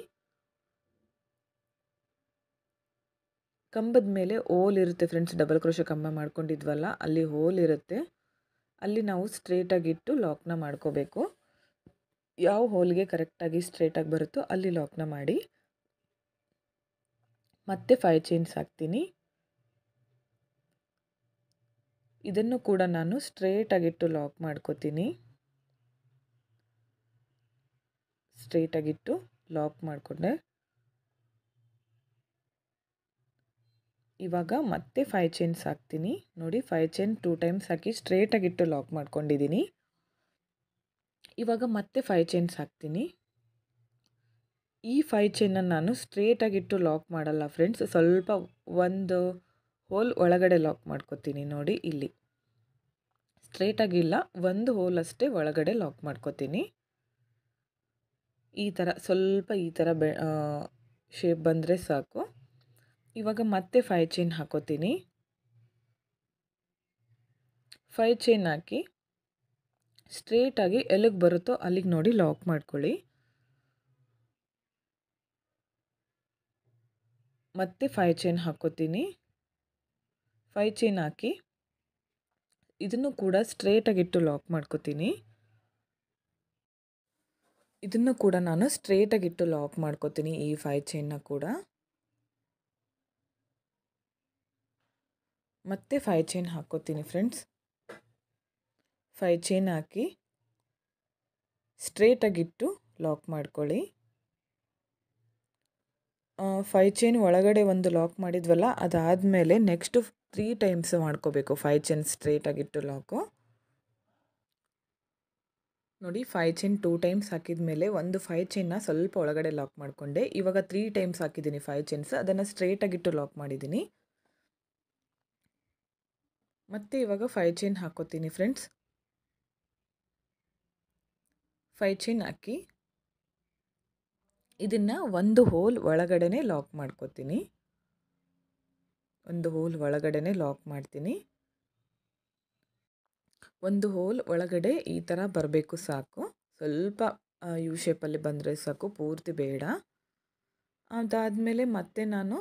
ಕಂಬದ ಮೇಲೆ ಹೋಲ್ ಇರುತ್ತೆ ಫ್ರೆಂಡ್ಸ್, ಡಬಲ್ ಕ್ರೋಶೆ ಕಂಬ ಮಾಡ್ಕೊಂಡಿದ್ವಲ್ಲ, ಅಲ್ಲಿ ಹೋಲ್ ಇರುತ್ತೆ. ಅಲ್ಲಿ ನಾವು ಸ್ಟ್ರೇಟಾಗಿಟ್ಟು ಲಾಕ್ನ ಮಾಡ್ಕೋಬೇಕು. ಯಾವ ಹೋಲ್ಗೆ ಕರೆಕ್ಟಾಗಿ ಸ್ಟ್ರೇಟಾಗಿ ಬರುತ್ತೋ ಅಲ್ಲಿ ಲಾಕ್ನ ಮಾಡಿ. ಮತ್ತೆ 5 ಚೈನ್ಸ್ ಹಾಕ್ತೀನಿ. ಇದನ್ನು ಕೂಡ ನಾನು ಸ್ಟ್ರೇಟಾಗಿಟ್ಟು ಲಾಕ್ ಮಾಡ್ಕೋತೀನಿ. ಸ್ಟ್ರೇಟಾಗಿಟ್ಟು ಲಾಕ್ ಮಾಡಿಕೊಂಡೆ. ಇವಾಗ ಮತ್ತೆ 5 ಚೈನ್ಸ್ ಹಾಕ್ತೀನಿ. ನೋಡಿ, 5 ಚೈನ್ 2 ಟೈಮ್ಸ್ ಹಾಕಿ ಸ್ಟ್ರೇಟಾಗಿಟ್ಟು ಲಾಕ್ ಮಾಡ್ಕೊಂಡಿದ್ದೀನಿ. ಇವಾಗ ಮತ್ತೆ 5 ಚೈನ್ಸ್ ಹಾಕ್ತೀನಿ. ಈ 5 ಚೈನನ್ನು ನಾನು ಸ್ಟ್ರೇಟಾಗಿಟ್ಟು ಲಾಕ್ ಮಾಡಲ್ಲ ಫ್ರೆಂಡ್ಸ್, ಸ್ವಲ್ಪ ಒಂದು ಹೋಲ್ ಒಳಗಡೆ ಲಾಕ್ ಮಾಡ್ಕೊತೀನಿ ನೋಡಿ ಇಲ್ಲಿ. ಸ್ಟ್ರೇಟಾಗಿಲ್ಲ, ಒಂದು ಹೋಲ್ ಅಷ್ಟೇ ಒಳಗಡೆ ಲಾಕ್ ಮಾಡ್ಕೊತೀನಿ. ಈ ಥರ ಸ್ವಲ್ಪ ಈ ಥರ ಶೇಪ್ ಬಂದರೆ ಸಾಕು. ಇವಾಗ ಮತ್ತೆ 5 ಚೈನ್ ಹಾಕೋತೀನಿ. 5 ಚೈನ್ ಹಾಕಿ ಸ್ಟ್ರೇಟಾಗಿ ಎಲ್ಲಿಗೆ ಬರುತ್ತೋ ಅಲ್ಲಿಗೆ ನೋಡಿ ಲಾಕ್ ಮಾಡ್ಕೊಳ್ಳಿ. ಮತ್ತೆ 5 ಚೈನ್ ಹಾಕೋತೀನಿ. 5 ಚೈನ್ ಹಾಕಿ ಇದನ್ನು ಕೂಡ ಸ್ಟ್ರೇಟಾಗಿಟ್ಟು ಲಾಕ್ ಮಾಡ್ಕೋತೀನಿ. ಇದನ್ನು ಕೂಡ ನಾನು ಸ್ಟ್ರೇಟಾಗಿಟ್ಟು ಲಾಕ್ ಮಾಡ್ಕೋತೀನಿ ಈ 5 ಚೈನ್ನ ಕೂಡ. ಮತ್ತೆ 5 ಚೈನ್ ಹಾಕೋತೀನಿ ಫ್ರೆಂಡ್ಸ್. 5 ಚೈನ್ ಹಾಕಿ ಸ್ಟ್ರೇಟಾಗಿಟ್ಟು ಲಾಕ್ ಮಾಡ್ಕೊಳ್ಳಿ. 5 ಚೈನ್ ಒಳಗಡೆ ಒಂದು ಲಾಕ್ ಮಾಡಿದ್ವಲ್ಲ, ಅದಾದಮೇಲೆ ನೆಕ್ಸ್ಟ್ 3 ಟೈಮ್ಸ್ ಮಾಡ್ಕೋಬೇಕು 5 ಚೈನ್ ಸ್ಟ್ರೇಟಾಗಿಟ್ಟು ಲಾಕು. ನೋಡಿ 5 ಚೈನ್ 2 ಟೈಮ್ಸ್ ಹಾಕಿದ ಮೇಲೆ ಒಂದು 5 ಚೈನ್ನ ಸ್ವಲ್ಪ ಒಳಗಡೆ ಲಾಕ್ ಮಾಡಿಕೊಂಡೆ. ಇವಾಗ 3 ಟೈಮ್ಸ್ ಹಾಕಿದ್ದೀನಿ 5 ಚೈನ್ಸ್, ಅದನ್ನು ಸ್ಟ್ರೇಟಾಗಿಟ್ಟು ಲಾಕ್ ಮಾಡಿದ್ದೀನಿ. ಮತ್ತೆ ಇವಾಗ 5 ಚೈನ್ ಹಾಕೋತೀನಿ ಫ್ರೆಂಡ್ಸ್. 5 ಚೈನ್ ಹಾಕಿ ಇದನ್ನು ಒಂದು ಹೋಲ್ ಒಳಗಡೆ ಲಾಕ್ ಮಾಡ್ಕೋತೀನಿ. ಒಂದು ಹೋಲ್ ಒಳಗಡೆ ಲಾಕ್ ಮಾಡ್ತೀನಿ. ಒಂದು ಹೋಲ್ ಒಳಗಡೆ ಈ ಥರ ಬರಬೇಕು ಸಾಕು. ಸ್ವಲ್ಪ ಯು ಶೇಪಲ್ಲಿ ಬಂದರೆ ಸಾಕು, ಪೂರ್ತಿ ಬೇಡ. ಅದಾದಮೇಲೆ ಮತ್ತೆ ನಾನು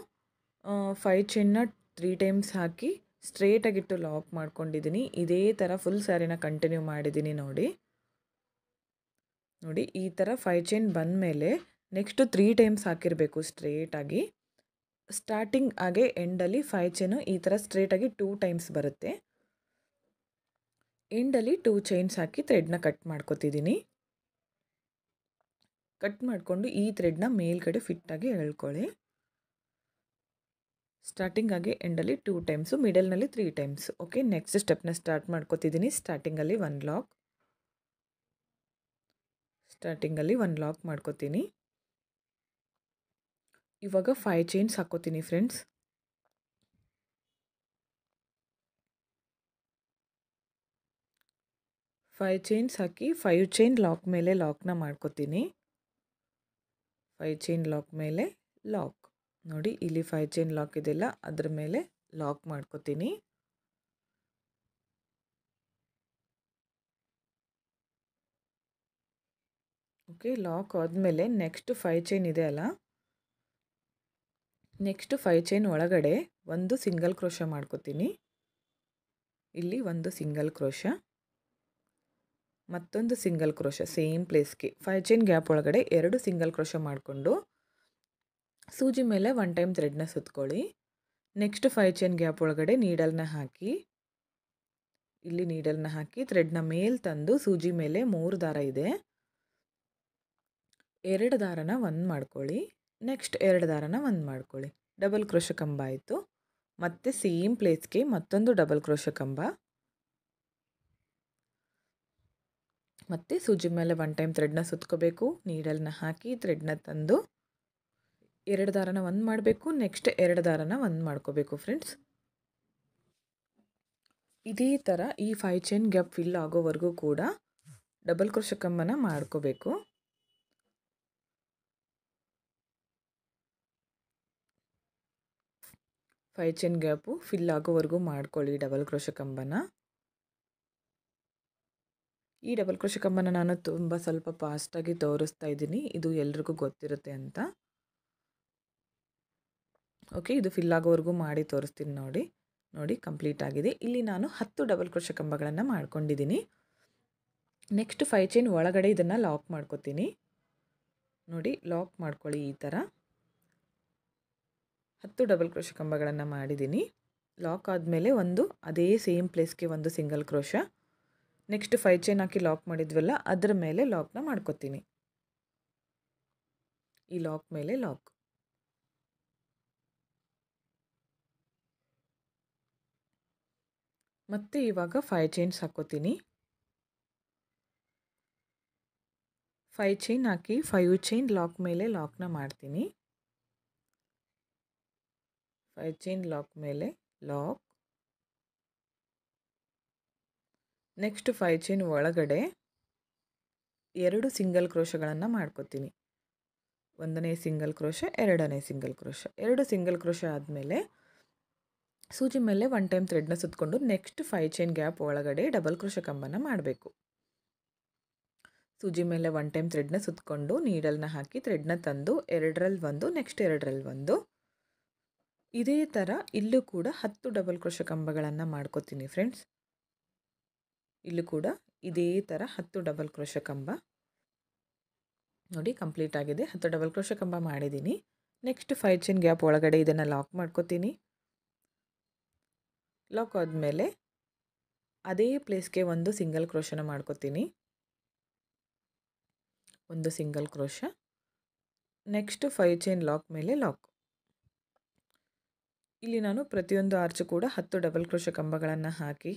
5 ಚೈನ್ನ 3 ಟೈಮ್ಸ್ ಹಾಕಿ ಸ್ಟ್ರೇಟಾಗಿಟ್ಟು ಲಾಕ್ ಮಾಡ್ಕೊಂಡಿದ್ದೀನಿ. ಇದೇ ಥರ ಫುಲ್ ಸ್ಯಾರಿನ ಕಂಟಿನ್ಯೂ ಮಾಡಿದ್ದೀನಿ ನೋಡಿ. ನೋಡಿ ಈ ಥರ 5 ಚೈನ್ ಬಂದಮೇಲೆ ನೆಕ್ಸ್ಟು 3 ಟೈಮ್ಸ್ ಹಾಕಿರಬೇಕು ಸ್ಟ್ರೇಟಾಗಿ. ಸ್ಟಾರ್ಟಿಂಗ್ ಹಾಗೆ ಎಂಡಲ್ಲಿ 5 ಚೈನು ಈ ಥರ ಸ್ಟ್ರೇಟಾಗಿ 2 ಟೈಮ್ಸ್ ಬರುತ್ತೆ. ಎಂಡಲ್ಲಿ 2 ಚೈನ್ಸ್ ಹಾಕಿ ಥ್ರೆಡ್ನ ಕಟ್ ಮಾಡ್ಕೊತಿದ್ದೀನಿ. ಕಟ್ ಮಾಡಿಕೊಂಡು ಈ ಥ್ರೆಡ್ನ ಮೇಲ್ಗಡೆ ಫಿಟ್ಟಾಗಿ ಎಳ್ಕೊಳ್ಳಿ. ಸ್ಟಾರ್ಟಿಂಗ್ ಆಗಿ ಎಂಡಲ್ಲಿ 2 ಟೈಮ್ಸು, ಮಿಡಲ್ನಲ್ಲಿ 3 ಟೈಮ್ಸ್. ಓಕೆ, ನೆಕ್ಸ್ಟ್ ಸ್ಟೆಪ್ನ ಸ್ಟಾರ್ಟ್ ಮಾಡ್ಕೊತಿದ್ದೀನಿ. ಸ್ಟಾರ್ಟಿಂಗಲ್ಲಿ 1 ಲಾಕ್, ಸ್ಟಾರ್ಟಿಂಗಲ್ಲಿ 1 ಲಾಕ್ ಮಾಡ್ಕೊತೀನಿ. ಇವಾಗ 5 ಚೈನ್ಸ್ ಹಾಕೋತೀನಿ ಫ್ರೆಂಡ್ಸ್. 5 ಚೈನ್ಸ್ ಹಾಕಿ 5 ಚೈನ್ ಲಾಕ್ ಮೇಲೆ ಲಾಕ್ನ ಮಾಡ್ಕೋತೀನಿ. 5 ಚೈನ್ ಲಾಕ್ ಮೇಲೆ ಲಾಕ್. ನೋಡಿ ಇಲ್ಲಿ 5 ಚೈನ್ ಲಾಕ್ ಇದೆಯಲ್ಲ, ಅದ್ರ ಮೇಲೆ ಲಾಕ್ ಮಾಡ್ಕೋತೀನಿ. ಓಕೆ, ಲಾಕ್ ಆದಮೇಲೆ ನೆಕ್ಸ್ಟ್ 5 ಚೈನ್ ಇದೆ ಅಲ್ಲ, ನೆಕ್ಸ್ಟ್ 5 ಚೈನ್ ಒಳಗಡೆ ಒಂದು ಸಿಂಗಲ್ ಕ್ರೋಶ ಮಾಡ್ಕೋತೀನಿ. ಇಲ್ಲಿ ಒಂದು ಸಿಂಗಲ್ ಕ್ರೋಶ, ಮತ್ತೊಂದು ಸಿಂಗಲ್ ಕ್ರೋಶ ಸೇಮ್ ಪ್ಲೇಸ್ಗೆ 5 ಚೈನ್ ಗ್ಯಾಪ್ ಒಳಗಡೆ 2 ಸಿಂಗಲ್ ಕ್ರೋಶ ಮಾಡಿಕೊಂಡು ಸೂಜಿ ಮೇಲೆ 1 ಟೈಮ್ ಥ್ರೆಡ್ನ ಸುತ್ಕೊಳ್ಳಿ. ನೆಕ್ಸ್ಟ್ 5 ಚೈನ್ ಗ್ಯಾಪ್ ಒಳಗಡೆ ನೀಡಲ್ನ ಹಾಕಿ, ಇಲ್ಲಿ ನೀಡಲ್ನ ಹಾಕಿ ಥ್ರೆಡ್ನ ಮೇಲೆ ತಂದು ಸೂಜಿ ಮೇಲೆ 3 ದಾರ ಇದೆ, 2 ದಾರನ 1 ಮಾಡ್ಕೊಳ್ಳಿ. ನೆಕ್ಸ್ಟ್ 2 ದಾರನ 1 ಮಾಡ್ಕೊಳ್ಳಿ. ಡಬಲ್ ಕ್ರೋಶ ಕಂಬ ಆಯಿತು. ಮತ್ತೆ ಸೇಮ್ ಪ್ಲೇಸ್ಗೆ ಮತ್ತೊಂದು ಡಬಲ್ ಕ್ರೋಶ ಕಂಬ, ಮತ್ತು ಸೂಜಿ ಮೇಲೆ 1 ಟೈಮ್ ಥ್ರೆಡ್ನ ಸುತ್ಕೋಬೇಕು. ನೀಡಲ್ನ ಹಾಕಿ ಥ್ರೆಡ್ನ ತಂದು 2 ದಾರನ 1 ಮಾಡಬೇಕು. ನೆಕ್ಸ್ಟ್ 2 ದಾರನ 1 ಮಾಡ್ಕೋಬೇಕು ಫ್ರೆಂಡ್ಸ್. ಇದೇ ಥರ ಈ 5 ಚೈನ್ ಗ್ಯಾಪ್ ಫಿಲ್ ಆಗೋವರೆಗೂ ಕೂಡ ಡಬಲ್ ಕ್ರೋಶ ಕಂಬನ ಮಾಡ್ಕೋಬೇಕು. ಫೈವ್ ಚೈನ್ ಗ್ಯಾಪು ಫಿಲ್ ಆಗೋವರೆಗೂ ಮಾಡ್ಕೊಳ್ಳಿ ಡಬಲ್ ಕ್ರೋಶ ಕಂಬನ. ಈ ಡಬಲ್ ಕ್ರೋಶ ಕಂಬನ ನಾನು ತುಂಬ ಸ್ವಲ್ಪ ಫಾಸ್ಟಾಗಿ ತೋರಿಸ್ತಾ ಇದ್ದೀನಿ, ಇದು ಎಲ್ರಿಗೂ ಗೊತ್ತಿರುತ್ತೆ ಅಂತ. ಓಕೆ, ಇದು ಫಿಲ್ ಆಗೋವರೆಗೂ ಮಾಡಿ ತೋರಿಸ್ತೀನಿ ನೋಡಿ. ನೋಡಿ ಕಂಪ್ಲೀಟ್ ಆಗಿದೆ. ಇಲ್ಲಿ ನಾನು 10 ಡಬಲ್ ಕ್ರೋಶ ಕಂಬಗಳನ್ನು ಮಾಡ್ಕೊಂಡಿದ್ದೀನಿ. ನೆಕ್ಸ್ಟ್ 5 ಚೈನ್ ಒಳಗಡೆ ಇದನ್ನು ಲಾಕ್ ಮಾಡ್ಕೋತೀನಿ. ನೋಡಿ ಲಾಕ್ ಮಾಡ್ಕೊಳ್ಳಿ. ಈ ಥರ 10 ಡಬಲ್ ಕ್ರೋಶ ಕಂಬಗಳನ್ನು ಮಾಡಿದ್ದೀನಿ. ಲಾಕ್ ಆದಮೇಲೆ ಒಂದು ಅದೇ ಸೇಮ್ ಪ್ಲೇಸ್ಗೆ ಒಂದು ಸಿಂಗಲ್ ಕ್ರೋಶ, ನೆಕ್ಸ್ಟ್ 5 ಚೈನ್ ಹಾಕಿ ಲಾಕ್ ಮಾಡಿದ್ವಲ್ಲ ಅದರ ಮೇಲೆ ಲಾಕ್ನ ಮಾಡ್ಕೋತೀನಿ. ಈ ಲಾಕ್ ಮೇಲೆ ಲಾಕ್. ಮತ್ತೆ ಇವಾಗ 5 ಚೈನ್ಸ್ ಹಾಕೋತೀನಿ. 5 ಚೈನ್ ಹಾಕಿ 5 ಚೈನ್ ಲಾಕ್ ಮೇಲೆ ಲಾಕ್ನ ಮಾಡ್ತೀನಿ. 5 ಚೈನ್ ಲಾಕ್ ಮೇಲೆ ಲಾಕ್. ನೆಕ್ಸ್ಟ್ 5 ಚೈನ್ ಒಳಗಡೆ 2 ಸಿಂಗಲ್ ಕ್ರೋಶಗಳನ್ನು ಮಾಡ್ಕೋತೀನಿ. 1ನೇ ಸಿಂಗಲ್ ಕ್ರೋಶ, 2ನೇ ಸಿಂಗಲ್ ಕ್ರೋಶ. 2 ಸಿಂಗಲ್ ಕ್ರೋಶ ಆದಮೇಲೆ ಸೂಜಿ ಮೇಲೆ 1 ಟೈಮ್ ಥ್ರೆಡ್ನ ಸುತ್ತಕೊಂಡು ನೆಕ್ಸ್ಟ್ 5 ಚೈನ್ ಗ್ಯಾಪ್ ಒಳಗಡೆ ಡಬಲ್ ಕ್ರೋಶ ಕಂಬನ ಮಾಡಬೇಕು. ಸೂಜಿ ಮೇಲೆ 1 ಟೈಮ್ ಥ್ರೆಡ್ನ ಸುತ್ತಕೊಂಡು ನೀಡಲ್ನ ಹಾಕಿ ಥ್ರೆಡ್ನ ತಂದು 2ರಲ್ಲಿ ಒಂದು, ನೆಕ್ಸ್ಟ್ 2ರಲ್ಲಿ ಒಂದು. ಇದೇ ಥರ ಇಲ್ಲೂ ಕೂಡ 10 ಡಬಲ್ ಕ್ರೋಶ ಕಂಬಗಳನ್ನು ಮಾಡ್ಕೋತೀನಿ ಫ್ರೆಂಡ್ಸ್. ಇಲ್ಲೂ ಕೂಡ ಇದೇ ಥರ 10 ಡಬಲ್ ಕ್ರೋಶ ಕಂಬ ನೋಡಿ ಕಂಪ್ಲೀಟ್ ಆಗಿದೆ. 10 ಡಬಲ್ ಕ್ರೋಶ ಕಂಬ ಮಾಡಿದ್ದೀನಿ. ನೆಕ್ಸ್ಟ್ 5 ಚೈನ್ ಗ್ಯಾಪ್ ಒಳಗಡೆ ಇದನ್ನು ಲಾಕ್ ಮಾಡ್ಕೋತೀನಿ. ಲಾಕ್ ಆದಮೇಲೆ ಅದೇ ಪ್ಲೇಸ್ಗೆ ಒಂದು ಸಿಂಗಲ್ ಕ್ರೋಶನ ಮಾಡ್ಕೋತೀನಿ. ಒಂದು single crochet. Next 5 chain lock ಮೇಲೆ ಲಾಕ್. ಇಲ್ಲಿ ನಾನು ಪ್ರತಿಯೊಂದು ಆರ್ಚು ಕೂಡ 10 ಡಬಲ್ ಕ್ರೋಶ ಕಂಬಗಳನ್ನು ಹಾಕಿ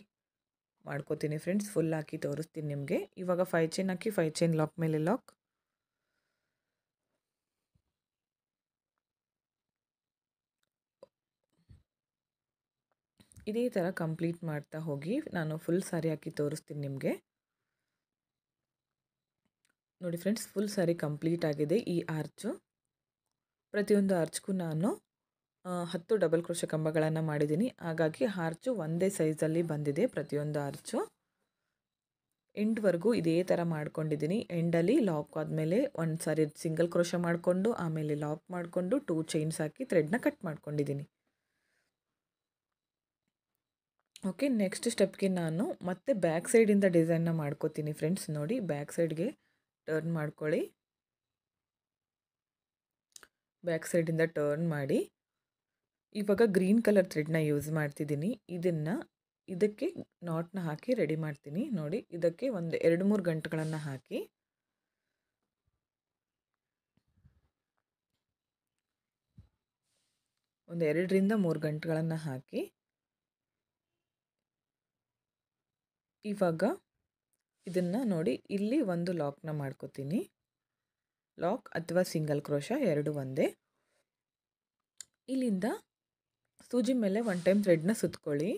ಮಾಡ್ಕೋತೀನಿ ಫ್ರೆಂಡ್ಸ್. ಫುಲ್ ಹಾಕಿ ತೋರಿಸ್ತೀನಿ ನಿಮಗೆ. ಇವಾಗ 5 ಚೈನ್ ಹಾಕಿ 5 ಚೈನ್ ಲಾಕ್ ಮೇಲೆ ಲಾಕ್. ಇದೇ ಥರ ಕಂಪ್ಲೀಟ್ ಮಾಡ್ತಾ ಹೋಗಿ ನಾನು ಫುಲ್ ಸಾರಿ ಹಾಕಿ ತೋರಿಸ್ತೀನಿ ನಿಮಗೆ. ನೋಡಿ ಫ್ರೆಂಡ್ಸ್, ಫುಲ್ ಸಾರಿ ಕಂಪ್ಲೀಟ್ ಆಗಿದೆ ಈ ಆರ್ಚು. ಪ್ರತಿಯೊಂದು ಆರ್ಚ್ಗೂ ನಾನು 10 ಡಬಲ್ ಕ್ರೋಶ ಕಂಬಗಳನ್ನು ಮಾಡಿದ್ದೀನಿ. ಹಾಗಾಗಿ ಆರ್ಚು ಒಂದೇ ಸೈಜಲ್ಲಿ ಬಂದಿದೆ ಪ್ರತಿಯೊಂದು ಆರ್ಚು. ಎಂಡ್ವರೆಗೂ ಇದೇ ಥರ ಮಾಡ್ಕೊಂಡಿದ್ದೀನಿ. ಎಂಡಲ್ಲಿ ಲಾಕ್ ಆದಮೇಲೆ ಒಂದು ಸಾರಿ ಸಿಂಗಲ್ ಕ್ರೋಶ ಮಾಡಿಕೊಂಡು ಆಮೇಲೆ ಲಾಕ್ ಮಾಡಿಕೊಂಡು 2 ಚೈನ್ಸ್ ಹಾಕಿ ಥ್ರೆಡ್ನ ಕಟ್ ಮಾಡ್ಕೊಂಡಿದ್ದೀನಿ. ಓಕೆ, ನೆಕ್ಸ್ಟ್ ಸ್ಟೆಪ್ಗೆ ನಾನು ಮತ್ತೆ ಬ್ಯಾಕ್ ಸೈಡಿಂದ ಡಿಸೈನ್ನ ಮಾಡ್ಕೋತೀನಿ ಫ್ರೆಂಡ್ಸ್. ನೋಡಿ, ಬ್ಯಾಕ್ ಸೈಡ್ಗೆ ಟರ್ನ್ ಮಾಡ್ಕೊಳ್ಳಿ. ಬ್ಯಾಕ್ ಸೈಡಿಂದ ಟರ್ನ್ ಮಾಡಿ ಇವಾಗ ಗ್ರೀನ್ ಕಲರ್ ಥ್ರೆಡ್ನ ಯೂಸ್ ಮಾಡ್ತಿದ್ದೀನಿ. ಇದಕ್ಕೆ ನಾಟ್ನ ಹಾಕಿ ರೆಡಿ ಮಾಡ್ತೀನಿ. ನೋಡಿ, ಇದಕ್ಕೆ ಒಂದು 2-3 ಗಂಟುಗಳನ್ನು ಹಾಕಿ ಒಂದು 2ರಿಂದ 3 ಗಂಟುಗಳನ್ನು ಹಾಕಿ ಇವಾಗ ಇದನ್ನು ನೋಡಿ ಇಲ್ಲಿ ಒಂದು ಲಾಕ್ನ ಮಾಡ್ಕೋತೀನಿ. ಲಾಕ್ ಅಥವಾ ಸಿಂಗಲ್ ಕ್ರೋಶ ಎರಡು ಒಂದೇ. ಇಲ್ಲಿಂದ ಸೂಜಿ ಮೇಲೆ 1 ಟೈಮ್ ಥ್ರೆಡ್ನ ಸುತ್ಕೊಳ್ಳಿ.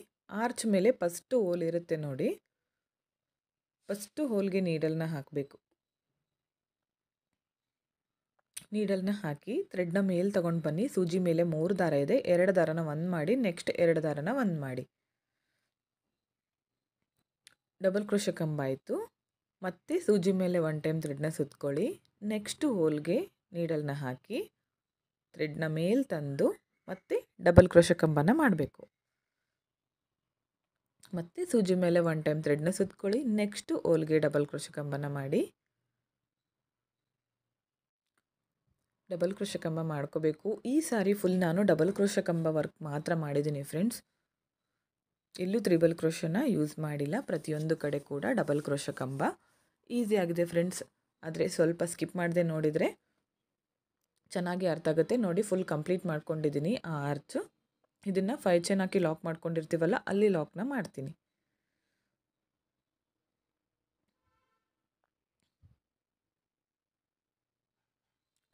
ಆರ್ಚ್ ಮೇಲೆ ಫಸ್ಟು ಹೋಲ್ ಇರುತ್ತೆ ನೋಡಿ, ಫಸ್ಟು ಹೋಲ್ಗೆ ನೀಡಲ್ನ ಹಾಕಬೇಕು. ನೀಡಲ್ನ ಹಾಕಿ ಥ್ರೆಡ್ನ ಮೇಲೆ ತಗೊಂಡು ಬನ್ನಿ. ಸೂಜಿ ಮೇಲೆ 3 ದಾರ ಇದೆ, 2 ದಾರನ 1 ಮಾಡಿ, ನೆಕ್ಸ್ಟ್ 2 ದಾರನ 1 ಮಾಡಿ. ಡಬಲ್ ಕ್ರೋಶ ಕಂಬ ಆಯಿತು. ಮತ್ತೆ ಸೂಜಿ ಮೇಲೆ 1 ಟೈಮ್ ಥ್ರೆಡ್ನ ಸುತ್ಕೊಳ್ಳಿ. ನೆಕ್ಸ್ಟು ಹೋಲ್ಗೆ ನೀಡಲ್ನ ಹಾಕಿ ಥ್ರೆಡ್ನ ಮೇಲೆ ತಂದು ಮತ್ತೆ ಡಬಲ್ ಕ್ರೋಶ ಕಂಬನ ಮಾಡಬೇಕು. ಮತ್ತೆ ಸೂಜಿ ಮೇಲೆ 1 ಟೈಮ್ ಥ್ರೆಡ್ನ ಸುತ್ಕೊಳ್ಳಿ. ನೆಕ್ಸ್ಟು ಹೋಲ್ಗೆ ಡಬಲ್ ಕ್ರೋಶ ಕಂಬನ ಮಾಡಿ ಡಬಲ್ ಕ್ರೋಶ ಕಂಬ ಮಾಡ್ಕೋಬೇಕು. ಈ ಸಾರಿ ಫುಲ್ ನಾನು ಡಬಲ್ ಕ್ರೋಶ ಕಂಬ ವರ್ಕ್ ಮಾತ್ರ ಮಾಡಿದ್ದೀನಿ ಫ್ರೆಂಡ್ಸ್. ಎಲ್ಲೂ ತ್ರಿಬಲ್ ಕ್ರೋಶನ ಯೂಸ್ ಮಾಡಿಲ್ಲ. ಪ್ರತಿಯೊಂದು ಕಡೆ ಕೂಡ ಡಬಲ್ ಕ್ರೋಶ ಕಂಬ. ಈಸಿ ಆಗಿದೆ ಫ್ರೆಂಡ್ಸ್, ಆದರೆ ಸ್ವಲ್ಪ ಸ್ಕಿಪ್ ಮಾಡದೆ ನೋಡಿದರೆ ಚೆನ್ನಾಗಿ ಅರ್ಥ ಆಗುತ್ತೆ. ನೋಡಿ, ಫುಲ್ ಕಂಪ್ಲೀಟ್ ಮಾಡ್ಕೊಂಡಿದ್ದೀನಿ ಆ ಆರ್ಚು. ಇದನ್ನು 5 ಚೈನ್ ಹಾಕಿ ಲಾಕ್ ಮಾಡ್ಕೊಂಡಿರ್ತೀವಲ್ಲ, ಅಲ್ಲಿ ಲಾಕ್ನ ಮಾಡ್ತೀನಿ.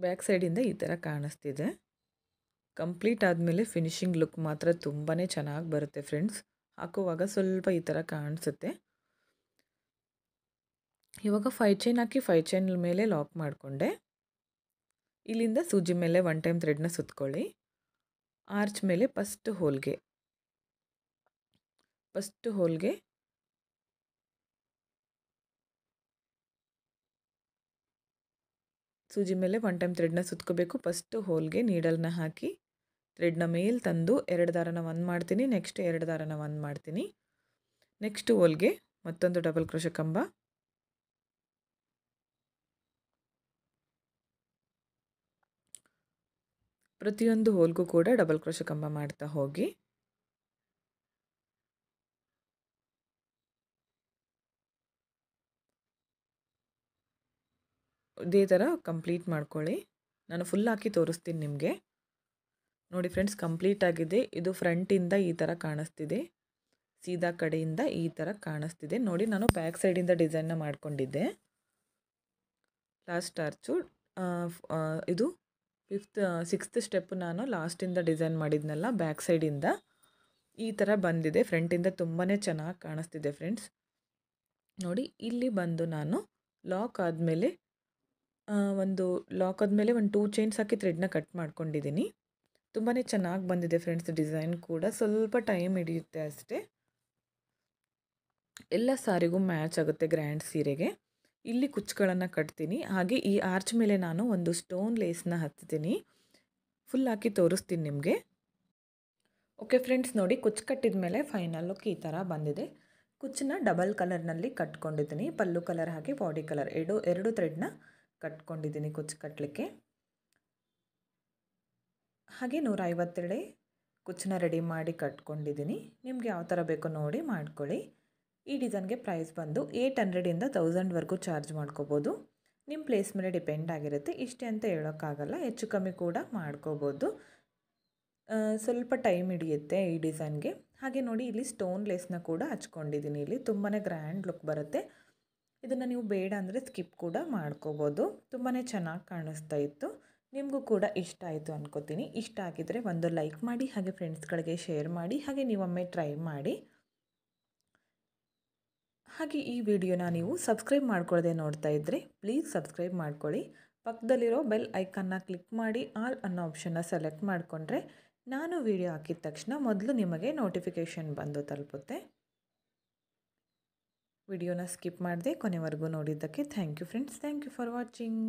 ಬ್ಯಾಕ್ ಸೈಡಿಂದ ಈ ಥರ ಕಾಣಿಸ್ತಿದೆ. ಕಂಪ್ಲೀಟ್ ಆದಮೇಲೆ ಫಿನಿಶಿಂಗ್ ಲುಕ್ ಮಾತ್ರ ತುಂಬಾ ಚೆನ್ನಾಗಿ ಬರುತ್ತೆ ಫ್ರೆಂಡ್ಸ್. ಹಾಕುವಾಗ ಸ್ವಲ್ಪ ಈ ಥರ ಕಾಣಿಸುತ್ತೆ. ಇವಾಗ 5 ಚೈನ್ ಹಾಕಿ 5 ಚೈನ್ ಮೇಲೆ ಲಾಕ್ ಮಾಡಿಕೊಂಡೆ. ಇಲ್ಲಿಂದ ಸೂಜಿ ಮೇಲೆ 1 ಟೈಮ್ ಥ್ರೆಡ್ನ ಸುತ್ಕೊಳ್ಳಿ. ಆರ್ಚ್ ಮೇಲೆ ಫಸ್ಟ್ ಹೋಲ್ಗೆ ಸೂಜಿ ಮೇಲೆ 1 ಟೈಮ್ ಥ್ರೆಡ್ನ ಸುತ್ಕೋಬೇಕು. ಫಸ್ಟ್ ಹೋಲ್ಗೆ ನೀಡಲ್ನ ಹಾಕಿ ಥ್ರೆಡ್ನ ಮೇಲೆ ತಂದು 2 ದಾರನ 1 ಮಾಡ್ತೀನಿ, ನೆಕ್ಸ್ಟ್ 2 ದಾರನ 1 ಮಾಡ್ತೀನಿ. ನೆಕ್ಸ್ಟ್ ಹೋಲ್ಗೆ ಮತ್ತೊಂದು ಡಬಲ್ ಕ್ರೋಶ ಕಂಬ. ಪ್ರತಿಯೊಂದು ಹೋಲ್ಗೂ ಕೂಡ ಡಬಲ್ ಕ್ರೋಶ ಕಂಬ ಮಾಡ್ತಾ ಹೋಗಿ ಇದೇ ಥರ ಕಂಪ್ಲೀಟ್ ಮಾಡ್ಕೊಳ್ಳಿ. ನಾನು ಫುಲ್ ಹಾಕಿ ತೋರಿಸ್ತೀನಿ ನಿಮಗೆ. ನೋಡಿ ಫ್ರೆಂಡ್ಸ್, ಕಂಪ್ಲೀಟ್ ಆಗಿದೆ. ಇದು ಫ್ರಂಟಿಂದ ಈ ಥರ ಕಾಣಿಸ್ತಿದೆ, ಸೀದಾ ಕಡೆಯಿಂದ ಈ ಥರ ಕಾಣಿಸ್ತಿದೆ. ನೋಡಿ, ನಾನು ಬ್ಯಾಕ್ ಸೈಡಿಂದ ಡಿಸೈನ್ನ ಮಾಡ್ಕೊಂಡಿದ್ದೆ. ಲಾಸ್ಟ್ ಆರ್ಚು ಇದು 6th ಸ್ಟೆಪ್ ನಾನು ಲಾಸ್ಟಿಂದ ಡಿಸೈನ್ ಮಾಡಿದ್ನಲ್ಲ ಬ್ಯಾಕ್ ಸೈಡಿಂದ. ಈ ಥರ ಬಂದಿದೆ. ಫ್ರಂಟಿಂದ ತುಂಬಾ ಚೆನ್ನಾಗಿ ಕಾಣಿಸ್ತಿದೆ ಫ್ರೆಂಡ್ಸ್. ನೋಡಿ ಇಲ್ಲಿ ಬಂದು ನಾನು ಲಾಕ್ ಆದಮೇಲೆ ಒಂದು 2 ಚೈನ್ಸ್ ಹಾಕಿ ಥ್ರೆಡ್ನ ಕಟ್ ಮಾಡ್ಕೊಂಡಿದ್ದೀನಿ. ತುಂಬಾ ಚೆನ್ನಾಗಿ ಬಂದಿದೆ ಫ್ರೆಂಡ್ಸ್. ಡಿಸೈನ್ ಕೂಡ ಸ್ವಲ್ಪ ಟೈಮ್ ಹಿಡಿಯುತ್ತೆ ಅಷ್ಟೇ. ಎಲ್ಲ ಸಾರಿಗೂ ಮ್ಯಾಚ್ ಆಗುತ್ತೆ ಗ್ರ್ಯಾಂಡ್ ಸೀರೆಗೆ. ಇಲ್ಲಿ ಕುಚ್ಚುಗಳನ್ನು ಕಟ್ತೀನಿ. ಹಾಗೆ ಈ ಆರ್ಚ್ ಮೇಲೆ ನಾನು ಒಂದು ಸ್ಟೋನ್ ಲೇಸ್ನ ಹಚ್ತೀನಿ. ಫುಲ್ ಹಾಕಿ ತೋರಿಸ್ತೀನಿ ನಿಮಗೆ. ಓಕೆ ಫ್ರೆಂಡ್ಸ್, ನೋಡಿ ಕುಚ್ಚು ಕಟ್ಟಿದ ಮೇಲೆ ಫೈನಲ್ ಲುಕ್ ಈ ಥರ ಬಂದಿದೆ. ಕುಚ್ಚನ್ನ ಡಬಲ್ ಕಲರ್ನಲ್ಲಿ ಕಟ್ಕೊಂಡಿದ್ದೀನಿ. ಪಲ್ಲು ಕಲರ್ ಹಾಗೆ ಬಾಡಿ ಕಲರ್ ಎರಡು ಥ್ರೆಡ್ನ ಕಟ್ಕೊಂಡಿದ್ದೀನಿ ಕುಚ್ಚು ಕಟ್ಟಲಿಕ್ಕೆ. ಹಾಗೆ 152 ಕುಚ್ಚನ್ನ ರೆಡಿ ಮಾಡಿ ಕಟ್ಕೊಂಡಿದ್ದೀನಿ. ನಿಮ್ಗೆ ಯಾವ ಥರ ಬೇಕೋ ನೋಡಿ ಮಾಡ್ಕೊಳ್ಳಿ. ಈ ಡಿಸೈನ್ಗೆ ಪ್ರೈಸ್ ಬಂದು 800ಇಂದ 1000ವರೆಗೂ ಚಾರ್ಜ್ ಮಾಡ್ಕೋಬೋದು. ನಿಮ್ಮ ಪ್ಲೇಸ್ ಮೇಲೆ ಡಿಪೆಂಡ್ ಆಗಿರುತ್ತೆ. ಇಷ್ಟೇ ಅಂತ ಹೇಳೋಕ್ಕಾಗಲ್ಲ, ಹೆಚ್ಚು ಕಮ್ಮಿ ಕೂಡ ಮಾಡ್ಕೋಬೋದು. ಸ್ವಲ್ಪ ಟೈಮ್ ಹಿಡಿಯುತ್ತೆ ಈ ಡಿಸೈನ್ಗೆ. ಹಾಗೆ ನೋಡಿ ಇಲ್ಲಿ ಸ್ಟೋನ್ ಲೇಸ್ನ ಕೂಡ ಹಚ್ಕೊಂಡಿದ್ದೀನಿ. ಇಲ್ಲಿ ತುಂಬಾ ಗ್ರ್ಯಾಂಡ್ ಲುಕ್ ಬರುತ್ತೆ. ಇದನ್ನು ನೀವು ಬೇಡ ಅಂದರೆ ಸ್ಕಿಪ್ ಕೂಡ ಮಾಡ್ಕೋಬೋದು. ತುಂಬಾ ಚೆನ್ನಾಗಿ ಕಾಣಿಸ್ತಾ ಇತ್ತು. ನಿಮಗೂ ಕೂಡ ಇಷ್ಟ ಆಯಿತು ಅನ್ಕೋತೀನಿ. ಇಷ್ಟ ಆಗಿದ್ದರೆ ಒಂದು ಲೈಕ್ ಮಾಡಿ, ಹಾಗೆ ಫ್ರೆಂಡ್ಸ್ಗಳಿಗೆ ಶೇರ್ ಮಾಡಿ, ಹಾಗೆ ನೀವೊಮ್ಮೆ ಟ್ರೈ ಮಾಡಿ. ಹಾಗೆ ಈ ವಿಡಿಯೋನ ನೀವು ಸಬ್ಸ್ಕ್ರೈಬ್ ಮಾಡ್ಕೊಳ್ಳದೆ ನೋಡ್ತಾ ಇದ್ದರೆ ಪ್ಲೀಸ್ ಸಬ್ಸ್ಕ್ರೈಬ್ ಮಾಡ್ಕೊಳ್ಳಿ. ಪಕ್ಕದಲ್ಲಿರೋ ಬೆಲ್ ಐಕನ್ನ ಕ್ಲಿಕ್ ಮಾಡಿ ಆಲ್ ಅನ್ನೋ ಆಪ್ಷನ್ನ ಸೆಲೆಕ್ಟ್ ಮಾಡಿಕೊಂಡ್ರೆ ನಾನು ವಿಡಿಯೋ ಹಾಕಿದ ತಕ್ಷಣ ಮೊದಲು ನಿಮಗೆ ನೋಟಿಫಿಕೇಷನ್ ಬಂದು ತಲುಪುತ್ತೆ. ವಿಡಿಯೋನ ಸ್ಕಿಪ್ ಮಾಡದೆ ಕೊನೆವರೆಗೂ ನೋಡಿದ್ದಕ್ಕೆ thank you friends. Thank you for watching.